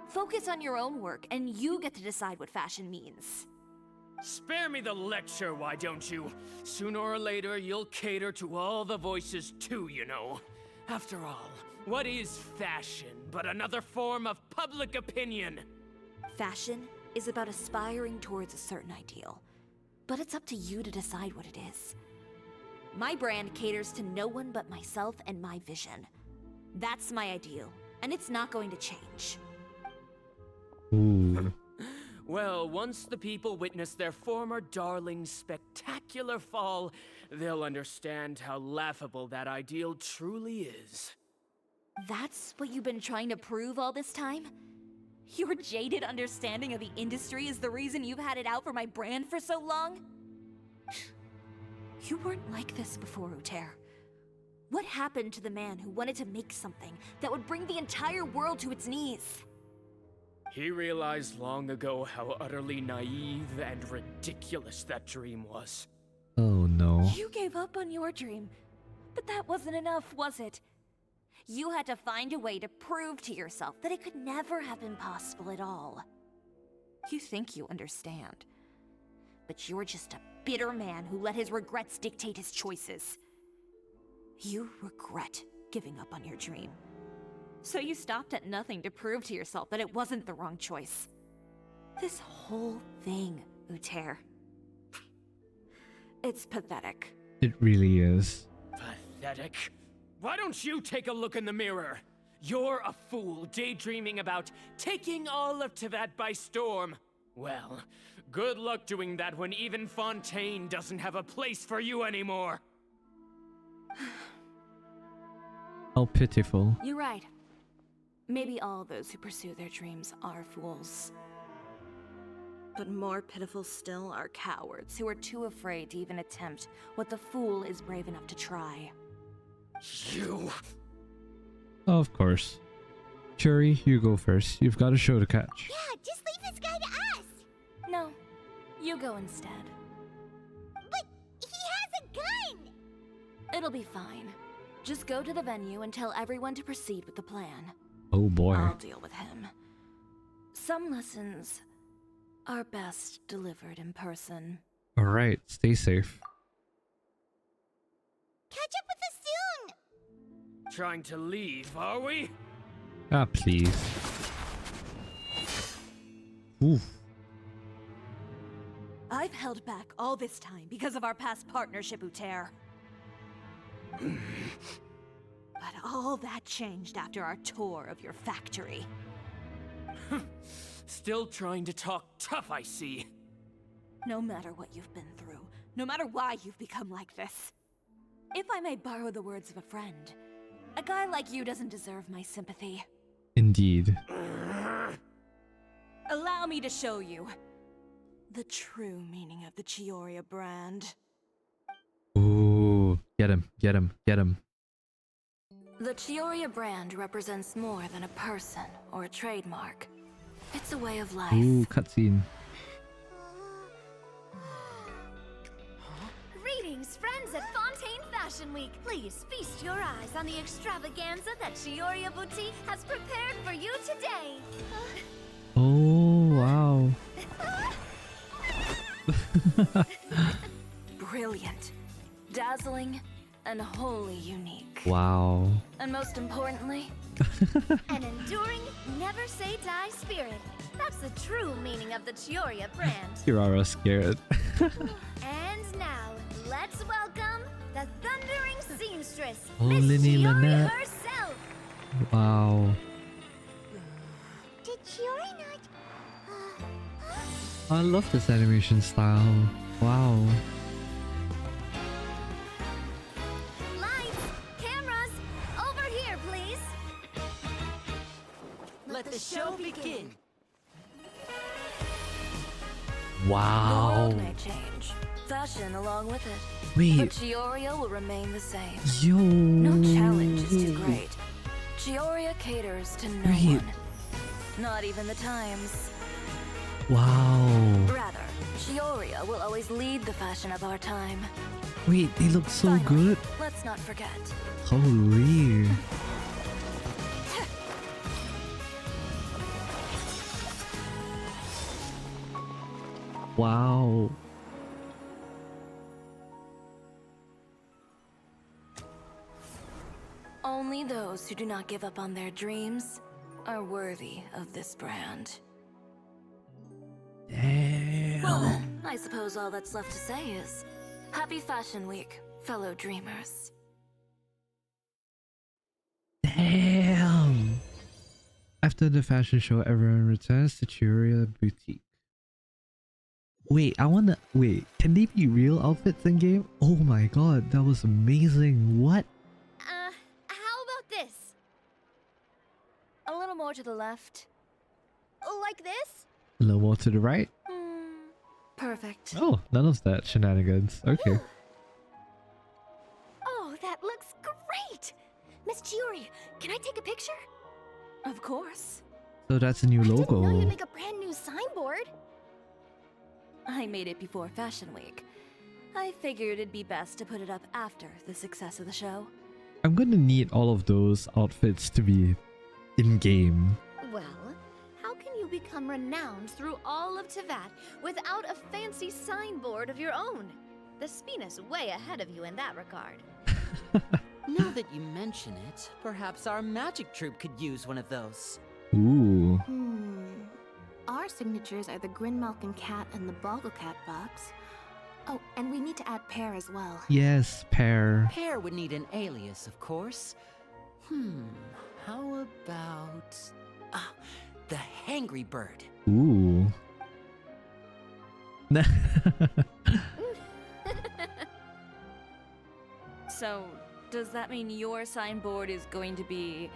Focus on your own work, and you get to decide what fashion means. Spare me the lecture, why don't you? Sooner or later, you'll cater to all the voices too, you know. After all, what is fashion but another form of public opinion? Fashion is about aspiring towards a certain ideal. But it's up to you to decide what it is. My brand caters to no one but myself and my vision. That's my ideal, and it's not going to change. Ooh. Well, once the people witness their former darling's spectacular fall, they'll understand how laughable that ideal truly is. That's what you've been trying to prove all this time? Your jaded understanding of the industry is the reason you've had it out for my brand for so long? You weren't like this before, Uter. What happened to the man who wanted to make something that would bring the entire world to its knees? He realized long ago how utterly naive and ridiculous that dream was. Oh no. You gave up on your dream, but that wasn't enough, was it? You had to find a way to prove to yourself that it could never have been possible at all. You think you understand, but you're just a bitter man who let his regrets dictate his choices. You regret giving up on your dream. So you stopped at nothing to prove to yourself that it wasn't the wrong choice. This whole thing, Uter. It's pathetic. It really is. Pathetic? Why don't you take a look in the mirror? You're a fool daydreaming about taking all of Teyvat by storm. Well, good luck doing that when even Fontaine doesn't have a place for you anymore. How pitiful. You're right. Maybe all those who pursue their dreams are fools. But more pitiful still are cowards who are too afraid to even attempt what the fool is brave enough to try. You... Of course. Chiori, you go first. You've got a show to catch. Yeah, just leave this guy to us. No, you go instead. But he has a gun! It'll be fine. Just go to the venue and tell everyone to proceed with the plan. Oh boy. I'll deal with him. Some lessons are best delivered in person. Alright, stay safe. Catch up with us soon! Trying to leave, are we? Ah, please. Oof. I've held back all this time because of our past partnership, Uter. But all that changed after our tour of your factory. Still trying to talk tough, I see. No matter what you've been through, no matter why you've become like this. If I may borrow the words of a friend, a guy like you doesn't deserve my sympathy. Indeed. Allow me to show you the true meaning of the Chioriya brand. Ooh, get him, get him, get him. The Chioriya brand represents more than a person or a trademark. It's a way of life. Ooh, cutscene. Greetings, friends at Fontaine Fashion Week. Please feast your eyes on the extravaganza that Chioriya Boutique has prepared for you today. Oh, wow. Brilliant, dazzling, and wholly unique. Wow. And most importantly, An enduring, never say die spirit. That's the true meaning of the Chioriya brand. Kirara scared. And now, let's welcome the thundering seamstress, Oh, Miss LYNEY Chiori Lynette. herself. Wow. Did Chiori not... I love this animation style. Wow. Lights, cameras, over here, please. Let the show begin. the Wow. world may change, fashion along with it. Wait. But Chioriya will remain the same. Yo. No challenge is too great. Chioriya caters to no Wait. one. Not even the times. Wow. Rather, Chioriya will always lead the fashion of our time. Wait, they look so Finally, good. let's not forget. Holy. Wow. Only those who do not give up on their dreams are worthy of this brand. Well Damn. then, I suppose all that's left to say is Happy Fashion Week fellow dreamers. Damn! After the fashion show, everyone returns to Chioriya boutique. Wait, wait, can they be real outfits in game? Oh my god, that was amazing. What? How about this? A little more to the left. Like this? A little more to the right? Perfect. Oh, none of that shenanigans. Okay. Oh, that looks great! Miss Chiori, can I take a picture? Of course. So that's a new I didn't know logo. you'd make a brand new signboard. I made it before Fashion Week. I figured it'd be best to put it up after the success of the show. I'm gonna need all of those outfits to be in-game. Well, how can you become renowned through all of Tevat without a fancy signboard of your own? The Spina's way ahead of you in that regard. Now that you mention it, perhaps our magic troupe could use one of those. Ooh. Our signatures are the Grinmalkin cat and the Bogglecat box. Oh, and we need to add Pear as well. Yes, Pear. Pear would need an alias, of course. How about... the Hangry Bird. Ooh. So, does that mean your signboard is going to be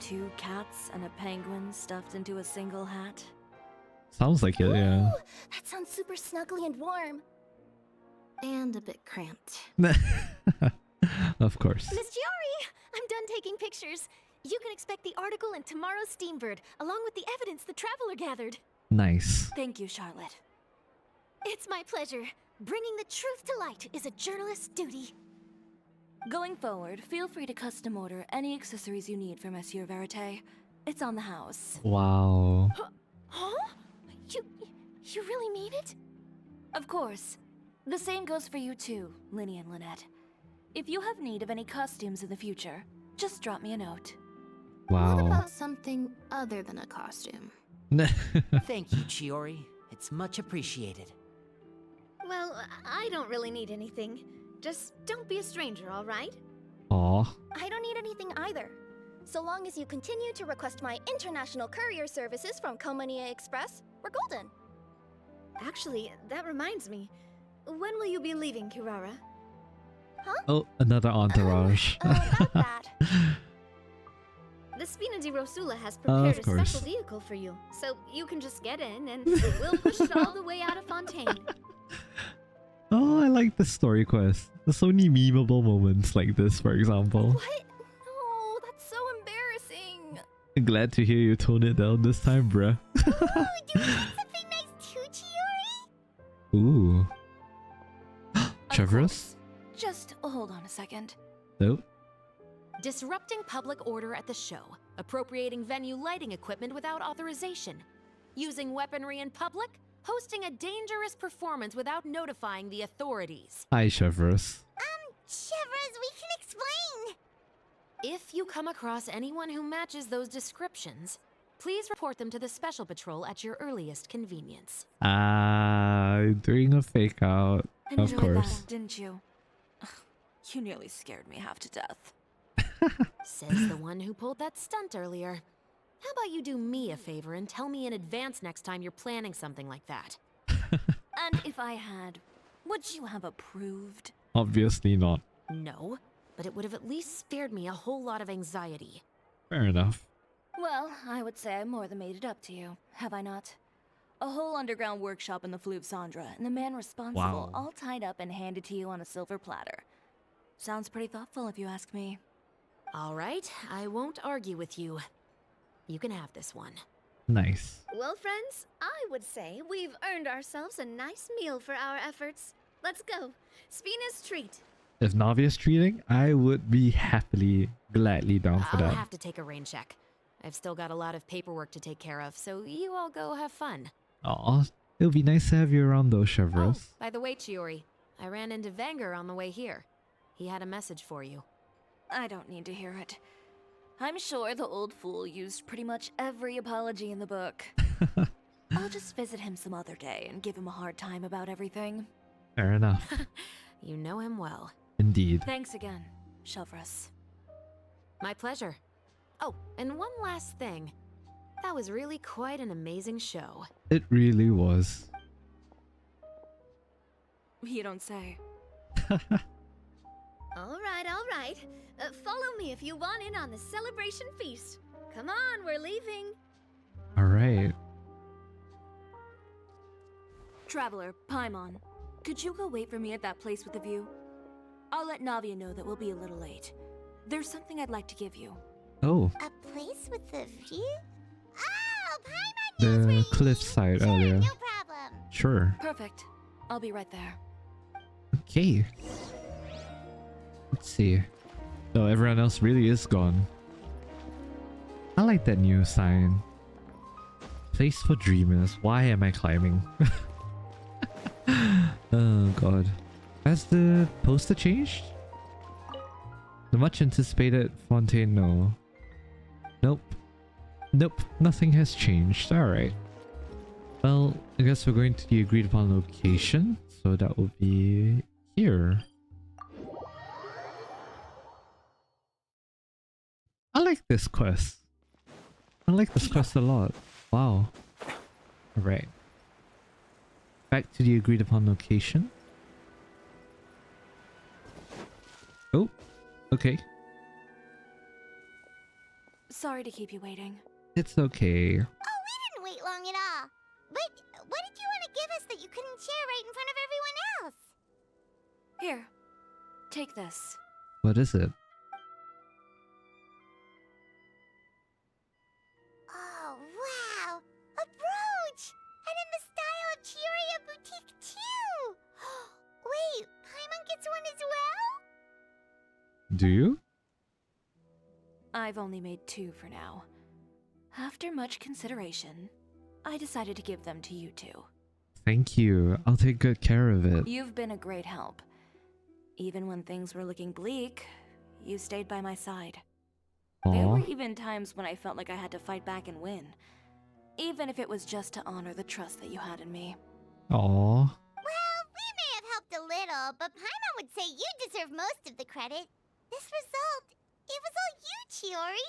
2 cats and a penguin stuffed into a single hat? Sounds like it, yeah. Ooh, that sounds super snuggly and warm. And a bit cramped. Of course. Miss Chiori, I'm done taking pictures. You can expect the article in tomorrow's Steambird, along with the evidence the Traveler gathered. Nice. Thank you, Charlotte. It's my pleasure. Bringing the truth to light is a journalist's duty. Going forward, feel free to custom order any accessories you need for Monsieur Verite. It's on the house. Wow. Huh? You really mean it? Of course. The same goes for you too, LYNEY and Lynette. If you have need of any costumes in the future, just drop me a note. Wow. What about something other than a costume? Thank you, Chiori. It's much appreciated. Well, I don't really need anything. Just don't be a stranger, all right? Aw. I don't need anything either. So long as you continue to request my international courier services from Komania Express, we're golden. Actually, that reminds me. When will you be leaving, Kirara? Huh? Oh, another entourage. About that. The Spina di Rosula has prepared a special vehicle for you, so you can just get in and we'll push it all the way out of Fontaine. Oh, I like the story quest. There's so many memeable moments like this, for example. What? No, that's so embarrassing. I'm glad to hear you tone it down this time, bruh. Ooh, do we need something nice too, Chiori? Ooh. Chevrus? Just hold on a second. Nope. Disrupting public order at the show, appropriating venue lighting equipment without authorization, using weaponry in public, hosting a dangerous performance without notifying the authorities. Hi, Chevrus. Chevras, we can explain. If you come across anyone who matches those descriptions, please report them to the Special Patrol at your earliest convenience. Doing a fake out. Of course. That, didn't you? You nearly scared me half to death. Says the one who pulled that stunt earlier. How about you do me a favor and tell me in advance next time you're planning something like that? And if I had, would you have approved? Obviously not. No, but it would have at least spared me a whole lot of anxiety. Fair enough. Well, I would say I more than made it up to you, have I not? A whole underground workshop in the Fleuve Sandra, and the man responsible all tied up and handed to you on a silver platter. Sounds pretty thoughtful if you ask me. All right, I won't argue with you. You can have this one. Nice. Well, friends, I would say we've earned ourselves a nice meal for our efforts. Let's go. Spina's treat. If Navia's treating, I would be happily, gladly down for I'll that. have to take a rain check. I've still got a lot of paperwork to take care of, so you all go have fun. Aw, it'll be nice to have you around though, Chevrus. By the way, Chiori, I ran into Vanger on the way here. He had a message for you. I don't need to hear it. I'm sure the old fool used pretty much every apology in the book. I'll just visit him some other day and give him a hard time about everything. Fair enough. You know him well. Indeed. Thanks again, Shelvrus. My pleasure. Oh, and one last thing. That was really quite an amazing show. It really was. You don't say. All right. Follow me if you want in on the celebration feast. Come on, we're leaving. Alright. Traveler, Paimon, could you go wait for me at that place with the view? I'll let Navia know that we'll be a little late. There's something I'd like to give you. Oh. A place with the view? Oh, Paimon knows where The cliffside earlier. No problem. Sure. Perfect. I'll be right there. Okay. Let's see. Oh, everyone else really is gone. I like that new sign. Place for dreamers. Why am I climbing? Oh god. Has the poster changed? The much anticipated Fontaine, no. Nope, nothing has changed. Alright. Well, I guess we're going to the agreed upon location. So that will be here. I like this quest. I like this quest a lot. Wow. Alright. Back to the agreed upon location. Oh, okay. Sorry to keep you waiting. It's okay. Oh, we didn't wait long at all. But what did you want to give us that you couldn't share right in front of everyone else? Here, take this. What is it? Oh, wow! A brooch! And in the style of Chioriya boutique too! Wait, Paimon gets one as well? Do you? I've only made 2 for now. After much consideration, I decided to give them to you two. Thank you. I'll take good care of it. You've been a great help. Even when things were looking bleak, you stayed by my side. There were even times when I felt like I had to fight back and win. Even if it was just to honor the trust that you had in me. Aww. Well, we may have helped a little, but Paimon would say you deserve most of the credit. This result, it was all you, Chiori.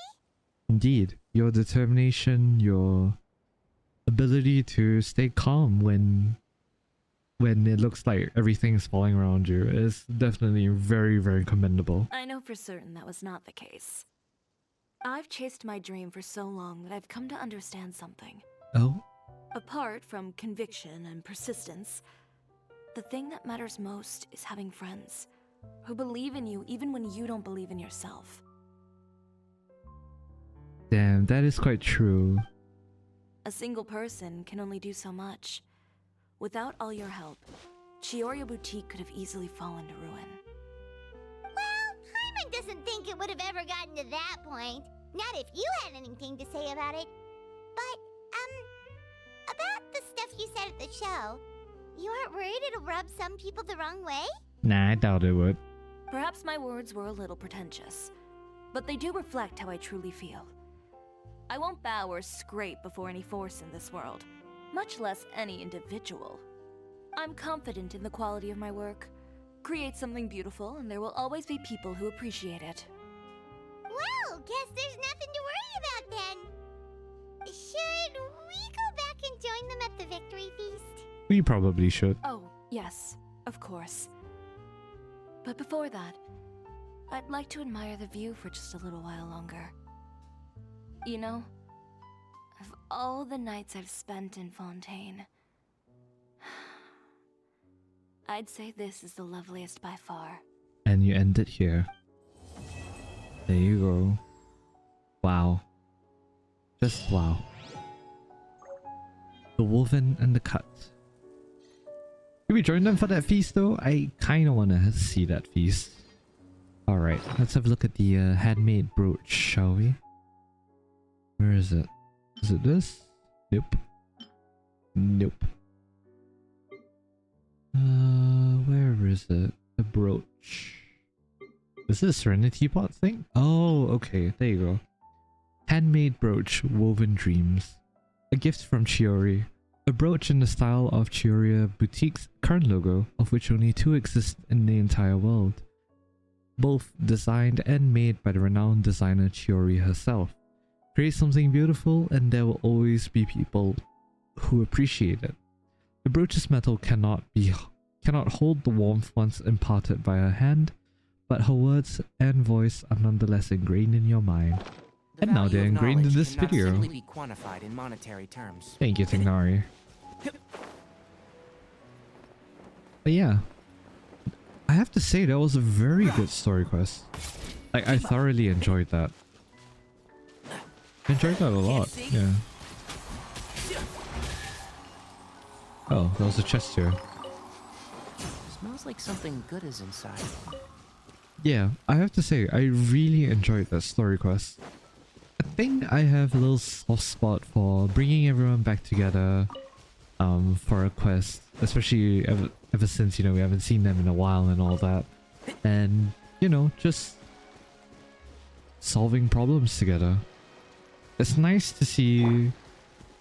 Indeed. Your determination, your ability to stay calm when it looks like everything's falling around you is definitely very, very commendable. I know for certain that was not the case. I've chased my dream for so long that I've come to understand something. Oh? Apart from conviction and persistence, the thing that matters most is having friends who believe in you even when you don't believe in yourself. Damn, that is quite true. A single person can only do so much. Without all your help, Chioriya Boutique could have easily fallen to ruin. Well, Paimon doesn't think it would have ever gotten to that point. Not if you had anything to say about it. But, about the stuff you said at the show, you aren't worried it'll rub some people the wrong way? Nah, I doubt it would. Perhaps my words were a little pretentious, but they do reflect how I truly feel. I won't bow or scrape before any force in this world, much less any individual. I'm confident in the quality of my work. Create something beautiful, and there will always be people who appreciate it. Well, guess there's nothing to worry about then. Should we go back and join them at the victory feast? We probably should. Oh, yes, of course. But before that, I'd like to admire the view for just a little while longer. You know, of all the nights I've spent in Fontaine, I'd say this is the loveliest by far. And you end it here. There you go. Wow. Just wow. The woven and the cut. Can we join them for that feast though? I kind of want to see that feast. Alright, let's have a look at the handmade brooch, shall we? Where is it? Is it this? Nope. Nope. Where is it? The brooch. Is this a Serenity Pot thing? Oh, okay. There you go. Handmade brooch, woven dreams. A gift from Chiori. A brooch in the style of Chioriya Boutique's current logo, of which only 2 exist in the entire world. both designed and made by the renowned designer Chiori herself. Create something beautiful and there will always be people who appreciate it. The brooch's metal cannot hold the warmth once imparted by her hand, but her words and voice are nonetheless ingrained in your mind. And now they're ingrained in this video. Simply be quantified in monetary terms. Thank you, Tignari. But yeah, I have to say that was a very good story quest. Like, I thoroughly enjoyed that. Enjoyed that a lot, yeah. Oh, there was a chest here. Smells like something good is inside. Yeah, I have to say, I really enjoyed that story quest. I think I have a little soft spot for bringing everyone back together for a quest. Especially ever since, you know, we haven't seen them in a while and all that. And, you know, just solving problems together. It's nice to see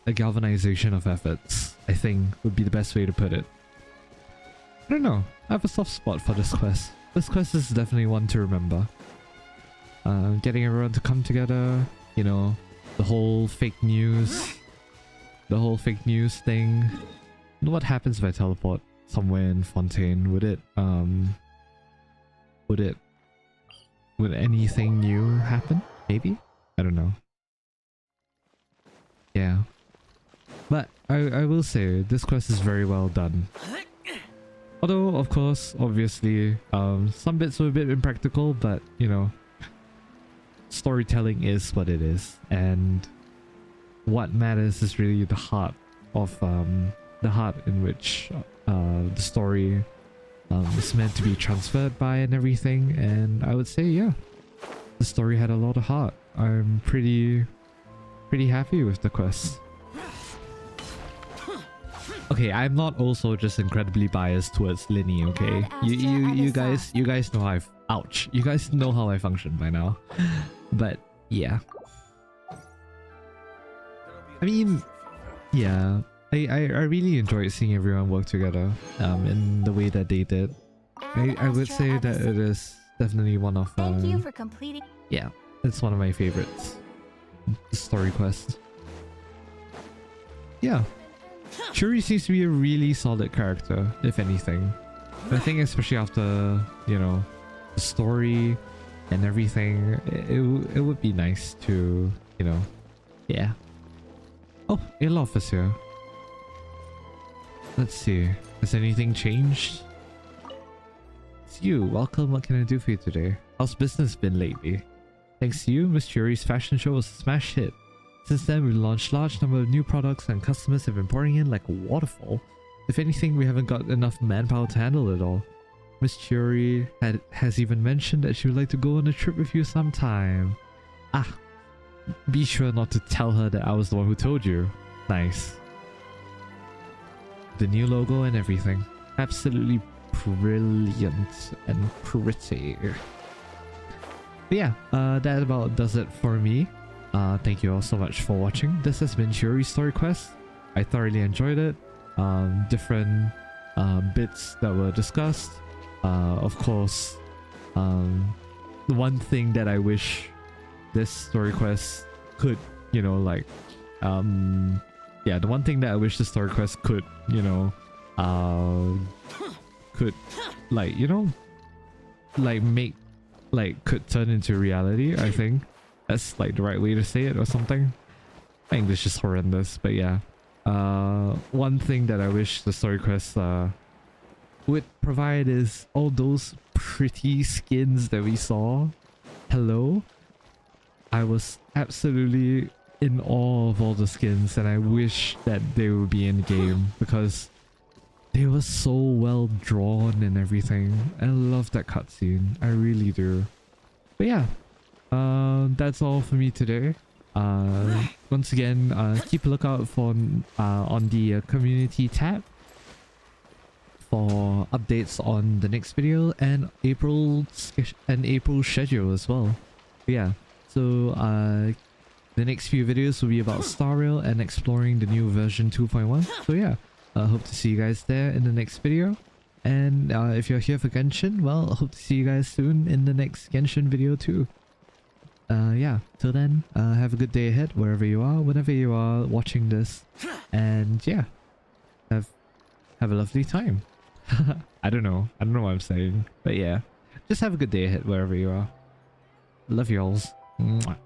a galvanization of efforts, I think would be the best way to put it. I don't know, I have a soft spot for this quest. This quest is definitely one to remember. Getting everyone to come together, you know, the whole fake news thing. What happens if I teleport somewhere in Fontaine? Would anything new happen? Maybe? I don't know. Yeah. But I will say, this quest is very well done. Although, of course, obviously, some bits were a bit impractical, but, you know, storytelling is what it is. And what matters is really the heart of, the heart in which the story is meant to be transferred by and everything. And I would say, yeah, the story had a lot of heart. I'm pretty happy with the quest. Okay, I'm not also just incredibly biased towards LYNEY, okay? You guys know how ouch. You guys know how I function by now. But yeah. I mean, yeah. I really enjoyed seeing everyone work together in the way that they did. I would say that it is definitely one of Thank you for completing. yeah, it's one of my favorites. The story quest. Yeah. Chiori seems to be a really solid character, if anything. I think especially after, you know, the story and everything, it would be nice to, you know, yeah. Oh, Ilof is here. Let's see, has anything changed? It's you, welcome, what can I do for you today? How's business been lately? Thanks to you, Miss Chiori's fashion show was a smash hit. Since then, we've launched a large number of new products and customers have been pouring in like a waterfall. If anything, we haven't got enough manpower to handle it all. Miss Chiori has even mentioned that she would like to go on a trip with you sometime. Ah, be sure not to tell her that I was the one who told you. Nice. The new logo and everything. Absolutely brilliant and pretty. But yeah, that about does it for me. Thank you all so much for watching. This has been Chiori's Story Quest. I thoroughly enjoyed it. Different bits that were discussed. Of course, the one thing that I wish this story quest could, you know, like, yeah, the one thing that I wish the story quest could, you know, could, like, you know, like make, like, could turn into reality. I think that's like the right way to say it or something. My English is horrendous, but yeah. One thing that I wish the story quest would provide is all those pretty skins that we saw. Hello? I was absolutely in awe of all the skins and I wish that they would be in game because they were so well drawn and everything. I love that cutscene. I really do. But yeah, that's all for me today. Once again, keep a lookout for on the community tab for updates on the next video and April schedule as well. But yeah, so the next few videos will be about Star Rail and exploring the new version 2.1. So yeah, I hope to see you guys there in the next video. And if you're here for Genshin, well, I hope to see you guys soon in the next Genshin video too. Yeah, till then, have a good day ahead wherever you are, whenever you are watching this. And yeah, have a lovely time. I don't know what I'm saying, but yeah, just have a good day ahead wherever you are. Love y'alls. Mwah.